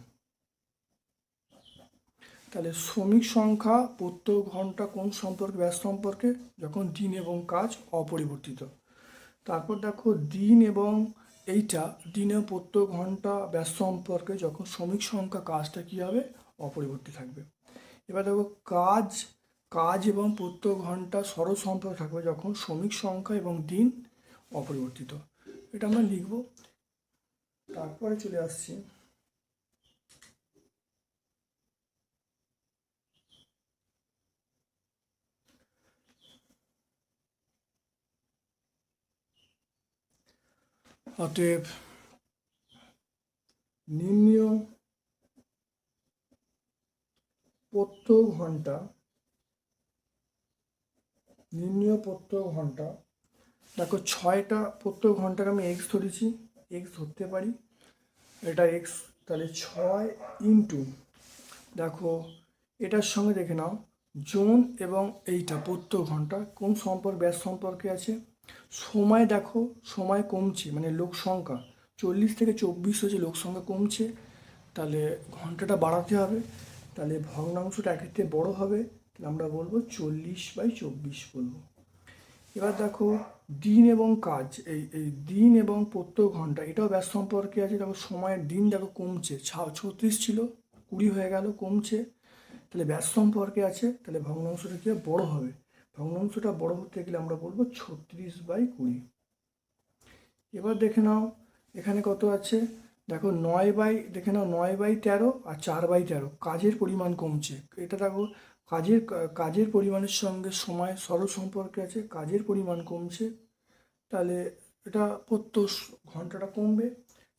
তাহলে শ্রমিক সংখ্যা প্রত্যয় ঘন্টা কোন সম্পর্কে? ব্যাস সম্পর্কে, যখন দিন এবং কাজ অপরিবর্তিত। তারপর দেখো দিন এবং প্রত্যয় ঘন্টা ব্যাস সম্পর্কে, যখন শ্রমিক সংখ্যা কাজটা কী হবে? অপরিবর্তিত থাকবে। এবার দেখো কাজ এবং প্রত্যয় ঘন্টা সরল সম্পর্ক থাকবে যখন শ্রমিক সংখ্যা এবং দিন অপরিবর্তিত। এটা আমরা লিখব। তারপরে চলে আসছি অতএব নিম্নীয় প্রত্যয় ঘন্টা দেখো 6টা প্রত্যয় ঘন্টাকে আমি এক্স ধরেছি, এক্স ধরতে পারি, এটা এক্স। তাহলে 6 ইন্টু, দেখো এটার সঙ্গে দেখে নাও জোন এবং এইটা প্রত্যয় ঘন্টা কোন সম্পর্ক? ব্যাস সম্পর্কে আছে। সময় দেখো, সময় কমছে, মানে লোক সংখ্যা 40 থেকে 24 হচ্ছে, লোক সংখ্যা কমছে, তাহলে ঘন্টাটা বাড়াতে হবে, তাহলে ভগ্নাংশটা এক্ষেত্রে বড় হবে, তাহলে আমরা বলবো 40/24 বলবো। এবার দেখো দিন এবং কাজ, এই দিন এবং প্রত্যয় ঘন্টা এটাও ব্যাস সম্পর্কে আছে। দেখো সময়ের দিন দেখো কমছে, 36 ছিল 20 হয়ে গেল, কমছে, তাহলে ব্যাস সম্পর্কে আছে, তাহলে ভগ্নাংশটা কি বড় হবে। ভগ্নাংশটা বড় হতে গেলে আমরা বলবো 36/20। এবার দেখে নাও এখানে কত আছে, দেখো 9/13 আর 4/13, কাজের পরিমাণ কমছে। এটা দেখো কাজের পরিমাণের সঙ্গে সময় সরল সম্পর্কে আছে, কাজের পরিমাণ কমছে, তাহলে এটা ঘন্টাটা কমবে।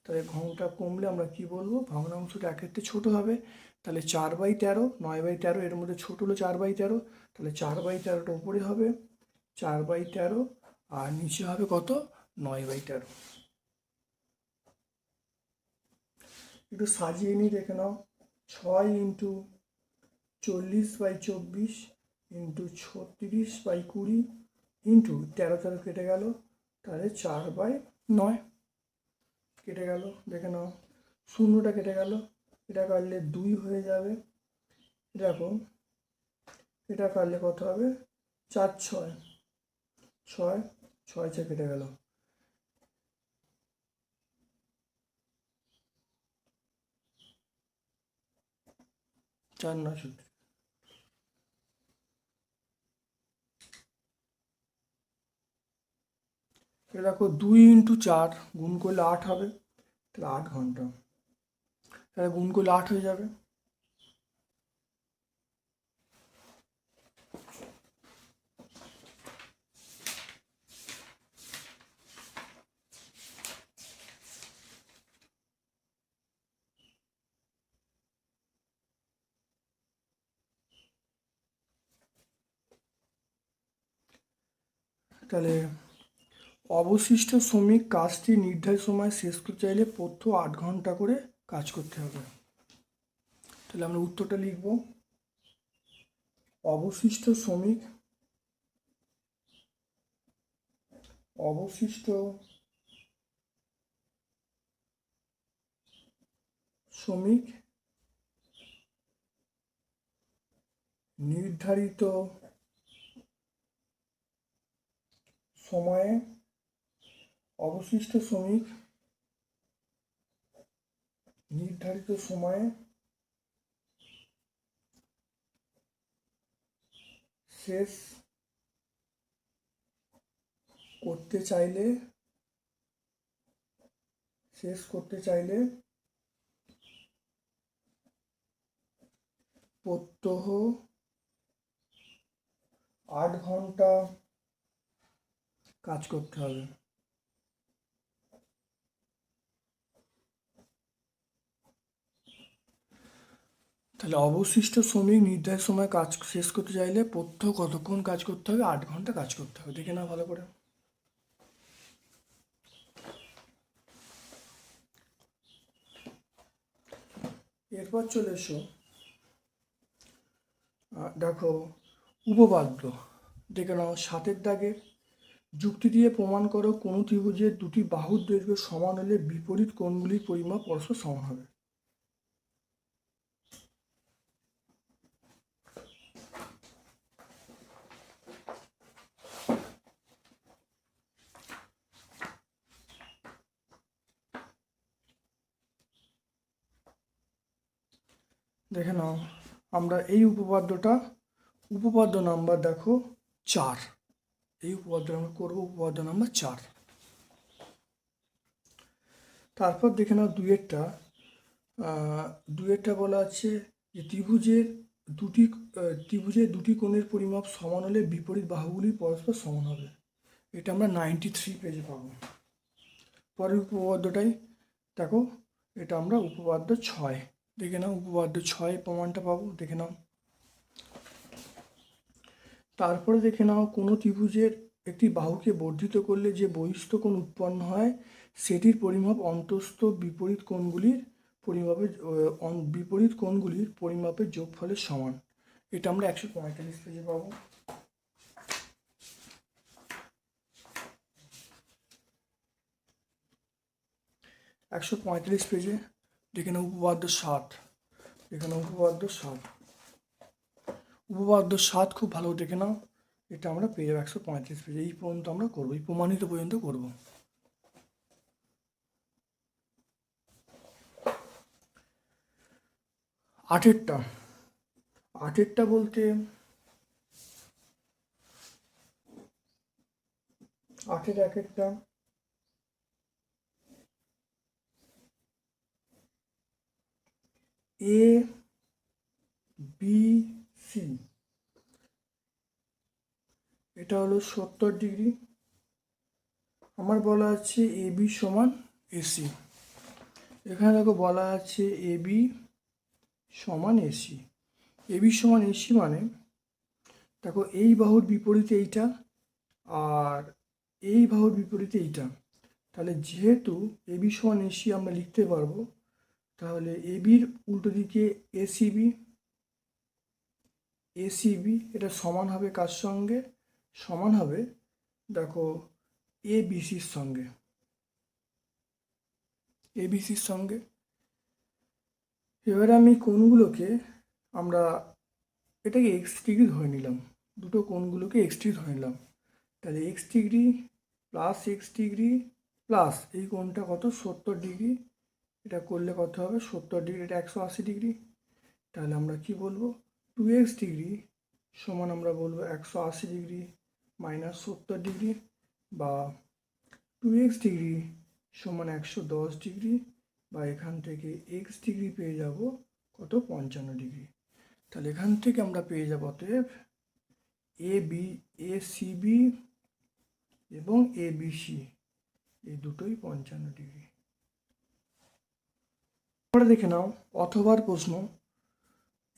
তাহলে ঘন্টা কমলে আমরা কি বলবো? ভগ্নাংশটা এক্ষেত্রে ছোট হবে, তাহলে 4/13, 9/13 এর মধ্যে ছোট হলো 4/13, তাহলে 4/13টা উপরে হবে 4/13, আর নিচে হবে কত? 9/13। একটু সাজিয়ে নিই, দেখে নাও 6 ইন্টু 40/24 ইন্টু 36/20 ইন্টু 13 কেটে গেল, তাহলে 4/9 কেটে গেল। দেখে নাও শূন্যটা কেটে গেল, এটা কাটলে 2 হয়ে যাবে। দেখো এটা কাটলে কত হবে? 4 6 6 6 6 কেটে গেল। চার 9 36। এটা দেখো 2 ইন্টু 4 গুণ করলে 8 হবে, তাহলে 8 ঘন্টা, তাহলে গুণ করলে 8 হয়ে যাবে। তাহলে অবশিষ্ট শ্রমিক কাজটি নির্ধারিত সময় শেষ করতে চাইলে প্রত্যহ 8 ঘন্টা করে কাজ করতে হবে। তাহলে আমরা উত্তরটা লিখব, অবশিষ্ট শ্রমিক নির্ধারিত সময়ে শেষ করতে চাইলে প্রত্যহ 8 ঘন্টা কাজ করতে হবে। তাহলে অবশিষ্ট শ্রমিক নির্ধারিত সময় কাজ শেষ করতে চাইলে প্রত্যহ কতক্ষণ কাজ করতে হবে? 8 ঘন্টা কাজ করতে হবে। দেখে নাও ভালো করে। এরপর চলে এসো, দেখো উপপাদ্য দেখে নাও। 7 দাগের যুক্তি দিয়ে প্রমাণ করো কোনো ত্রিভুজের দুটি বাহুর দৈর্ঘ্য সমান হলে বিপরীত কোণগুলির পরিমাপ পরস্পর সমান হবে। দেখে নাও, আমরা এই উপপাদ্য নাম্বার দেখো 4, এই উপপাদ্য আমরা করবো উপপাদ্য নাম্বার 4। তারপর দেখে নাও দুয়েরটা বলা আছে যে ত্রিভুজের দুটি কোণের পরিমাপ সমান হলে বিপরীত বাহুগুলি পরস্পর সমান হবে। এটা আমরা 93 পেজে পাবো। পরের উপপাদ্যটাই দেখো, এটা আমরা উপপাদ্য 6 দেখে নাও। উপপাদ্য 6 প্রমাণটা পাবো, দেখে নাও। তারপরে দেখে নাও, কোনো ত্রিভুজের একটি বাহুকে বর্ধিত করলে যে বহিস্থ কোণ উৎপন্ন হয় সেটির পরিমাপ অন্তঃস্থ বিপরীত কোণগুলির পরিমাপের যোগফলের সমান। এটা আমরা 145 পেজে পাবো। পেজে দেখে নাও উপপাদ্য 7। এখানে উপপাদ্য 7 খুব ভালো দেখে নাও। এটা আমরা পেয়ে যাবো 135 পেজে। এই পর্যন্ত আমরা করবো, এই প্রমাণিত পর্যন্ত করবো। আটেরটা বলতে একেরটা এ বি সি, এটা হলো 70 ডিগ্রি। আমার বলা আছে এ বি সমান এসি। এখানে দেখো বলা আছে এ বি সমান এসি। এ বি সমান এসি মানে দেখো এই বাহুর বিপরীতে এইটা আর এই বাহুর বিপরীতে এইটা। তাহলে যেহেতু এ বি সমান এসি আমরা লিখতে পারবো, তাহলে এ বির উল্টো দিকে এসিবি এটা সমান হবে কার সঙ্গে? সমান হবে দেখো এ বিসির সঙ্গে। এবারে আমি কোণগুলোকে আমরা এটাকে এক্স ডিগ্রি ধরে নিলাম, দুটো কোণগুলোকে এক্স ডিগ্রি ধরে নিলাম। তাহলে x degree plus x degree plus এই কোণটা কত? 70 ডিগ্রি। এটা করলে কত হবে? 70 ডিগ্রি, এটা 180 ডিগ্রি। তাহলে আমরা কি বলবো? 2x ডিগ্রি সমান আমরা বলবো 180 ডিগ্রি মাইনাস 70 ডিগ্রি, বা 2x ডিগ্রি সমান 110 ডিগ্রি, বা এখান থেকে x ডিগ্রি পেয়ে যাব কত? 55 ডিগ্রি। তাহলে এখান থেকে আমরা পেয়ে যাব অতএব এসিবি এবং এবিসি এই দুটোই 55 ডিগ্রি। পরে দেখে নাও অথবার প্রশ্ন,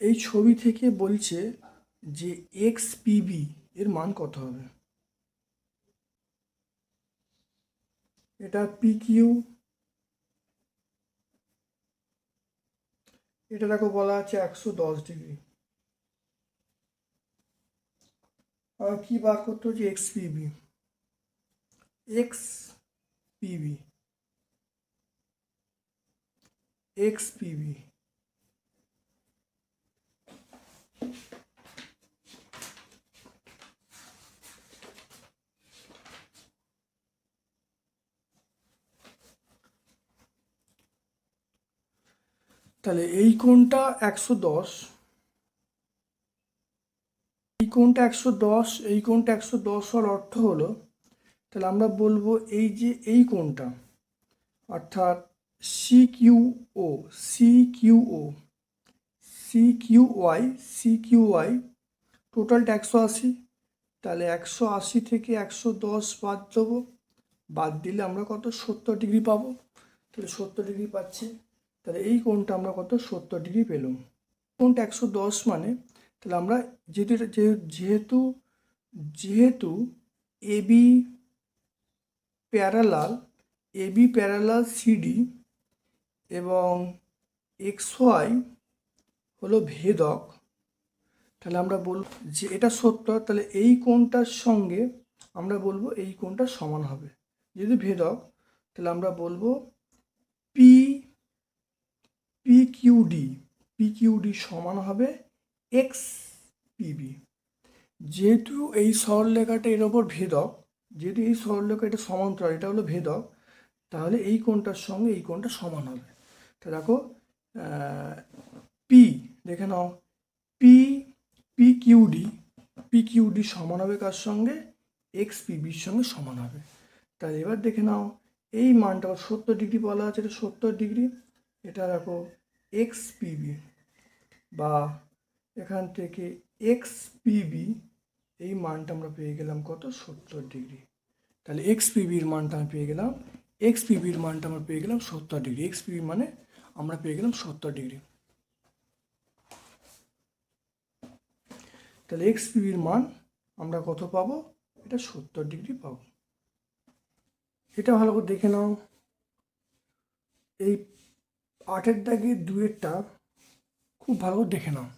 এই ছবি থেকে বলছে যে এক্স পিবি এর মান কত হবে? এটা পি কিউ, এটা দেখো বলা আছে 110 ডিগ্রি। আর কি বার করতে হচ্ছে? X PB. তাহলে এই কোণটা 110, এই কোণটা 110 হওয়ার অর্থ হলো তাহলে আমরা বলবো এই যে এই কোণটা অর্থাৎ সিকিউও সিকিউও সিকিউওয়াই টোটালটা 180। তাহলে 180 থেকে 110 বাদ দেবো, বাদ দিলে আমরা কত 70 ডিগ্রি পাবো। তাহলে 70 ডিগ্রি পাচ্ছি। তাহলে এই কোণটা আমরা কত 70 ডিগ্রি পেলাম। কোণটা 110 মানে তাহলে আমরা যেহেতু যেহেতু এবি প্যারালাল সিডি এবং XY হলো ভেদক, তাহলে আমরা বলব যে এটা 70। তাহলে এই কোণটার সঙ্গে আমরা বলবো এই কোণটা সমান হবে। যদি ভেদক তাহলে আমরা বলবো পি পিকিউডি সমান হবে XPB। যেহেতু এই সরলরেখাটা এর ওপর ভেদক, যেহেতু এই সরলরেখা এটা সমান্তরাল, এটা হলো ভেদক, তাহলে এই কোণটার সঙ্গে এই কোণটা সমান হবে। তো দেখো পি দেখে নাও, পিকিউডি সমান হবে কার সঙ্গে? XPBর সঙ্গে সমান হবে। তাহলে এবার দেখে নাও এই মানটা 70 ডিগ্রি বলা আছে, এটা 70 ডিগ্রি, এটা দেখো XPB বা এখান থেকে XPB এই মানটা আমরা পেয়ে গেলাম কত 70 ডিগ্রি। তাহলে XPBর মানটা আমি পেয়ে গেলাম, XPBর মানটা আমরা পেয়ে গেলাম 70 ডিগ্রি। XPB মানে আমরা পেয়ে গেলাম 70 ডিগ্রি। তাহলে XPBর মান আমরা কত পাবো? এটা 70 ডিগ্রি পাবো। এটা ভালো করে দেখে নাও, এই 8-এর দাগে 2-এরটা খুব ভালো করে দেখে নাও।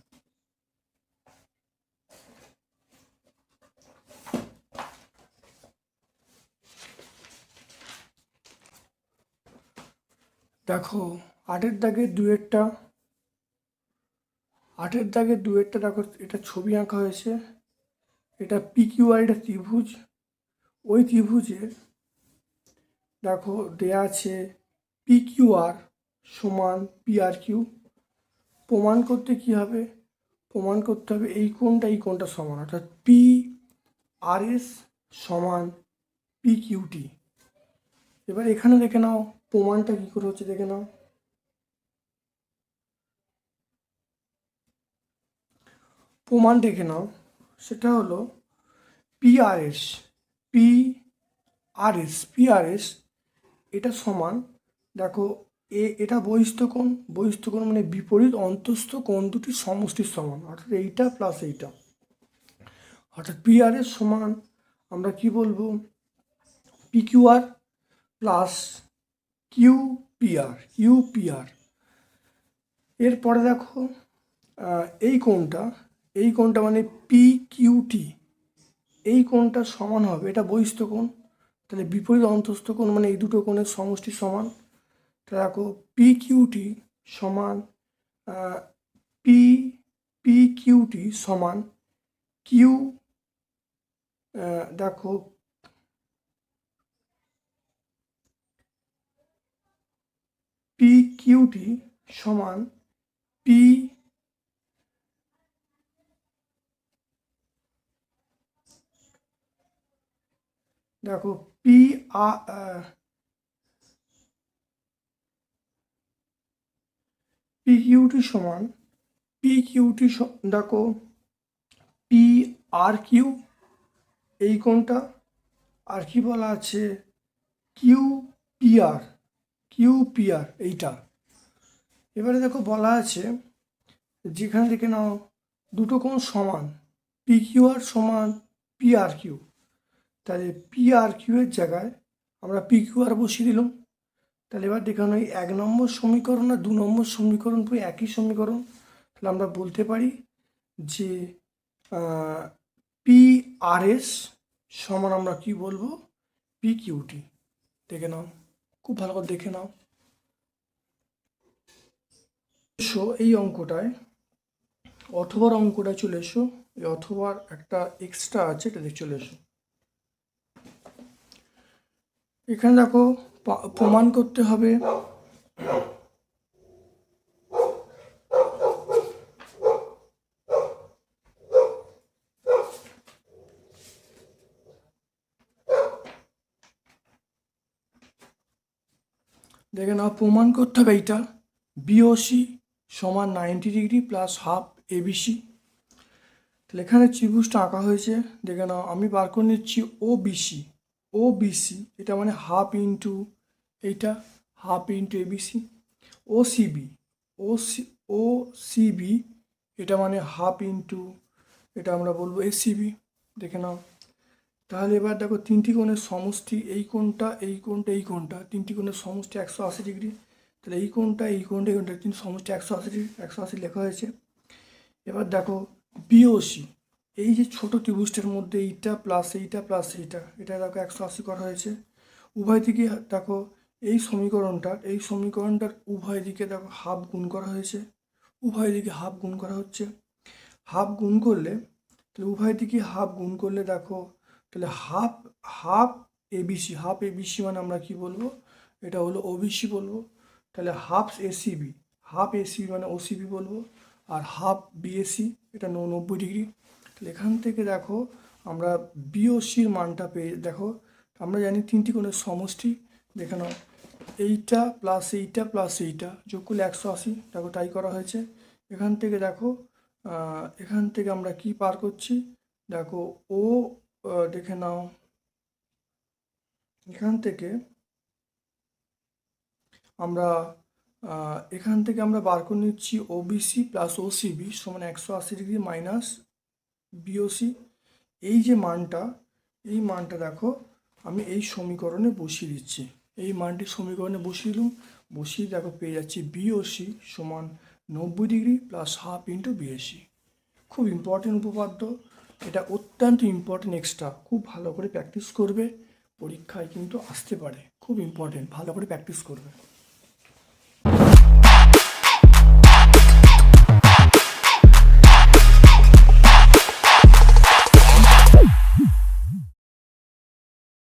দেখো 8-এর দাগে 2-এরটা, 8-এর দাগে 2-এরটা দেখো, এটা ছবি আঁকা হয়েছে, এটা PQR, এটা ত্রিভুজ। ওই ত্রিভুজের দেখো দেয়া আছে PQR সমান PRQ। প্রমাণ করতে কি হবে? প্রমাণ করতে হবে এই কোণটা সমান, অর্থাৎ PRS সমান PQT। এবার এখানে দেখে নাও প্রমাণটা কি করে হচ্ছে, দেখে নাও। প্রমাণ দেখে নাও, সেটা হলো পিআরএস এটা সমান, দেখো এটা বহিস্থ কোণ মানে বিপরীত অন্তস্থ কোণ দুটির সমষ্টির সমান, অর্থাৎ এইটা প্লাস এইটা, অর্থাৎ পিআরএস সমান আমরা কি বলবো? PQR plus QPR. এরপরে দেখো এই কোণটা মানে PQT, এই কোণটা সমান হবে, এটা বহিস্থ কোণ, তাহলে বিপরীত অন্তস্থ কোণ মানে এই দুটো কোণের সমষ্টি সমান। তাহলে দেখো PQT সমান পি পিকিউটি সমান কিউ, দেখো PQT সমান পি দেখো পিকিউটি সমান দেখো PRQ এই কোণটা, আর কি বলা আছে কিউপিআর এইটা। এবারে দেখো বলা আছে যেখানে দেখে নাও দুটো কোণ সমান, PQR সমান PRQ, তাহলে PRQ এর জায়গায় আমরা PQR বসিয়ে দিলাম। তাহলে এবার দেখানো এই 1 নম্বর সমীকরণ আর 2 নম্বর সমীকরণ পুরো একই সমীকরণ। তাহলে আমরা বলতে পারি যে PRS সমান আমরা কি বলবো? PQT। দেখে নাও, খুব ভালো করে দেখে নাও। এসো এই অঙ্কটায়, অথবার অঙ্কটায় চলে এসো, এই অথবার একটা এক্সট্রা আছে, এটা দেখে চলে এসো। এখানে দেখো প্রমাণ করতে হবে দেখে নাও, প্রমাণ করতে হবে এইটা বিওসি সমান 90 ডিগ্রি প্লাস হাফ এবিসি। তাহলে এখানে ত্রিভুজটা আঁকা হয়েছে, দেখে নাও আমি বার করে নিচ্ছি ওবিসি। ওবিসি এটা মানে হাফ ইন্টু এইটা, half into ABC. OCB, OCB এটা মানে হাফ ইন্টু, এটা আমরা বলবো এসিবি। দেখে নাও, তাহলে এবার দেখো তিনটি কোণের সমষ্টি, এই কোণটা এই কোণটা এই কোণটা, তিনটি কোণের সমষ্টি 180 ডিগ্রি। তাহলে এই কোণটা এই কোণটা এই কোণটা তিন সমষ্টি 180 ডিগ্রি, 180 লেখা হয়েছে। এবার দেখো বিওসি, এই যে ছোট ত্রিভুজটার মধ্যে এইটা প্লাস এইটা প্লাস এইটা, এটা দেখো 180 করা হয়েছে। উভয় দিকে দেখো এই সমীকরণটার উভয় দিকে দেখো হাফ গুণ করা হয়েছে, উভয় দিকে হাফ গুণ করা হচ্ছে। হাফ গুণ করলে, তাহলে উভয় দিকে হাফ গুণ করলে দেখো, তাহলে half half ABC, half ABC মানে আমরা কি বলবো, এটা হলো ওবিসি বলবো। তাহলে হাফ এসিবি, হাফ এসিবি মানে ওসিবি বলবো। আর হাফ বিএসি এটা 90 ডিগ্রি। তাহলে এখান থেকে দেখো আমরা বিওসির মানটা পেয়ে, দেখো আমরা জানি তিনটি কোণের সমষ্টি, দেখে নাও এইটা প্লাস এইটা প্লাস এইটা যোগ করলে 180, দেখো তাই করা হয়েছে। এখান থেকে দেখো এখান থেকে আমরা কি পার করছি, দেখো ও দেখে নাও, এখান থেকে আমরা বার করে নিচ্ছি ওবিসি প্লাস ওসিবি সমান 180 ডিগ্রি মাইনাস বিওসি। এই যে মানটা, এই মানটা দেখো আমি এই সমীকরণে বসিয়ে দিচ্ছি, এই মানটি সমীকরণে বসিয়ে দিলাম, বসিয়ে দেখো পেয়ে যাচ্ছি বিওসি সমান 90 degree plus half into BAC. খুব ইম্পর্টেন্ট উপপাদ্য, এটা অত্যন্ত ইম্পর্টেন্ট, এক্সট্রা খুব ভালো করে প্র্যাকটিস করবে, পরীক্ষায় কিন্তু আসতে পারে, খুব ইম্পর্টেন্ট, ভালো করে প্র্যাকটিস করবে।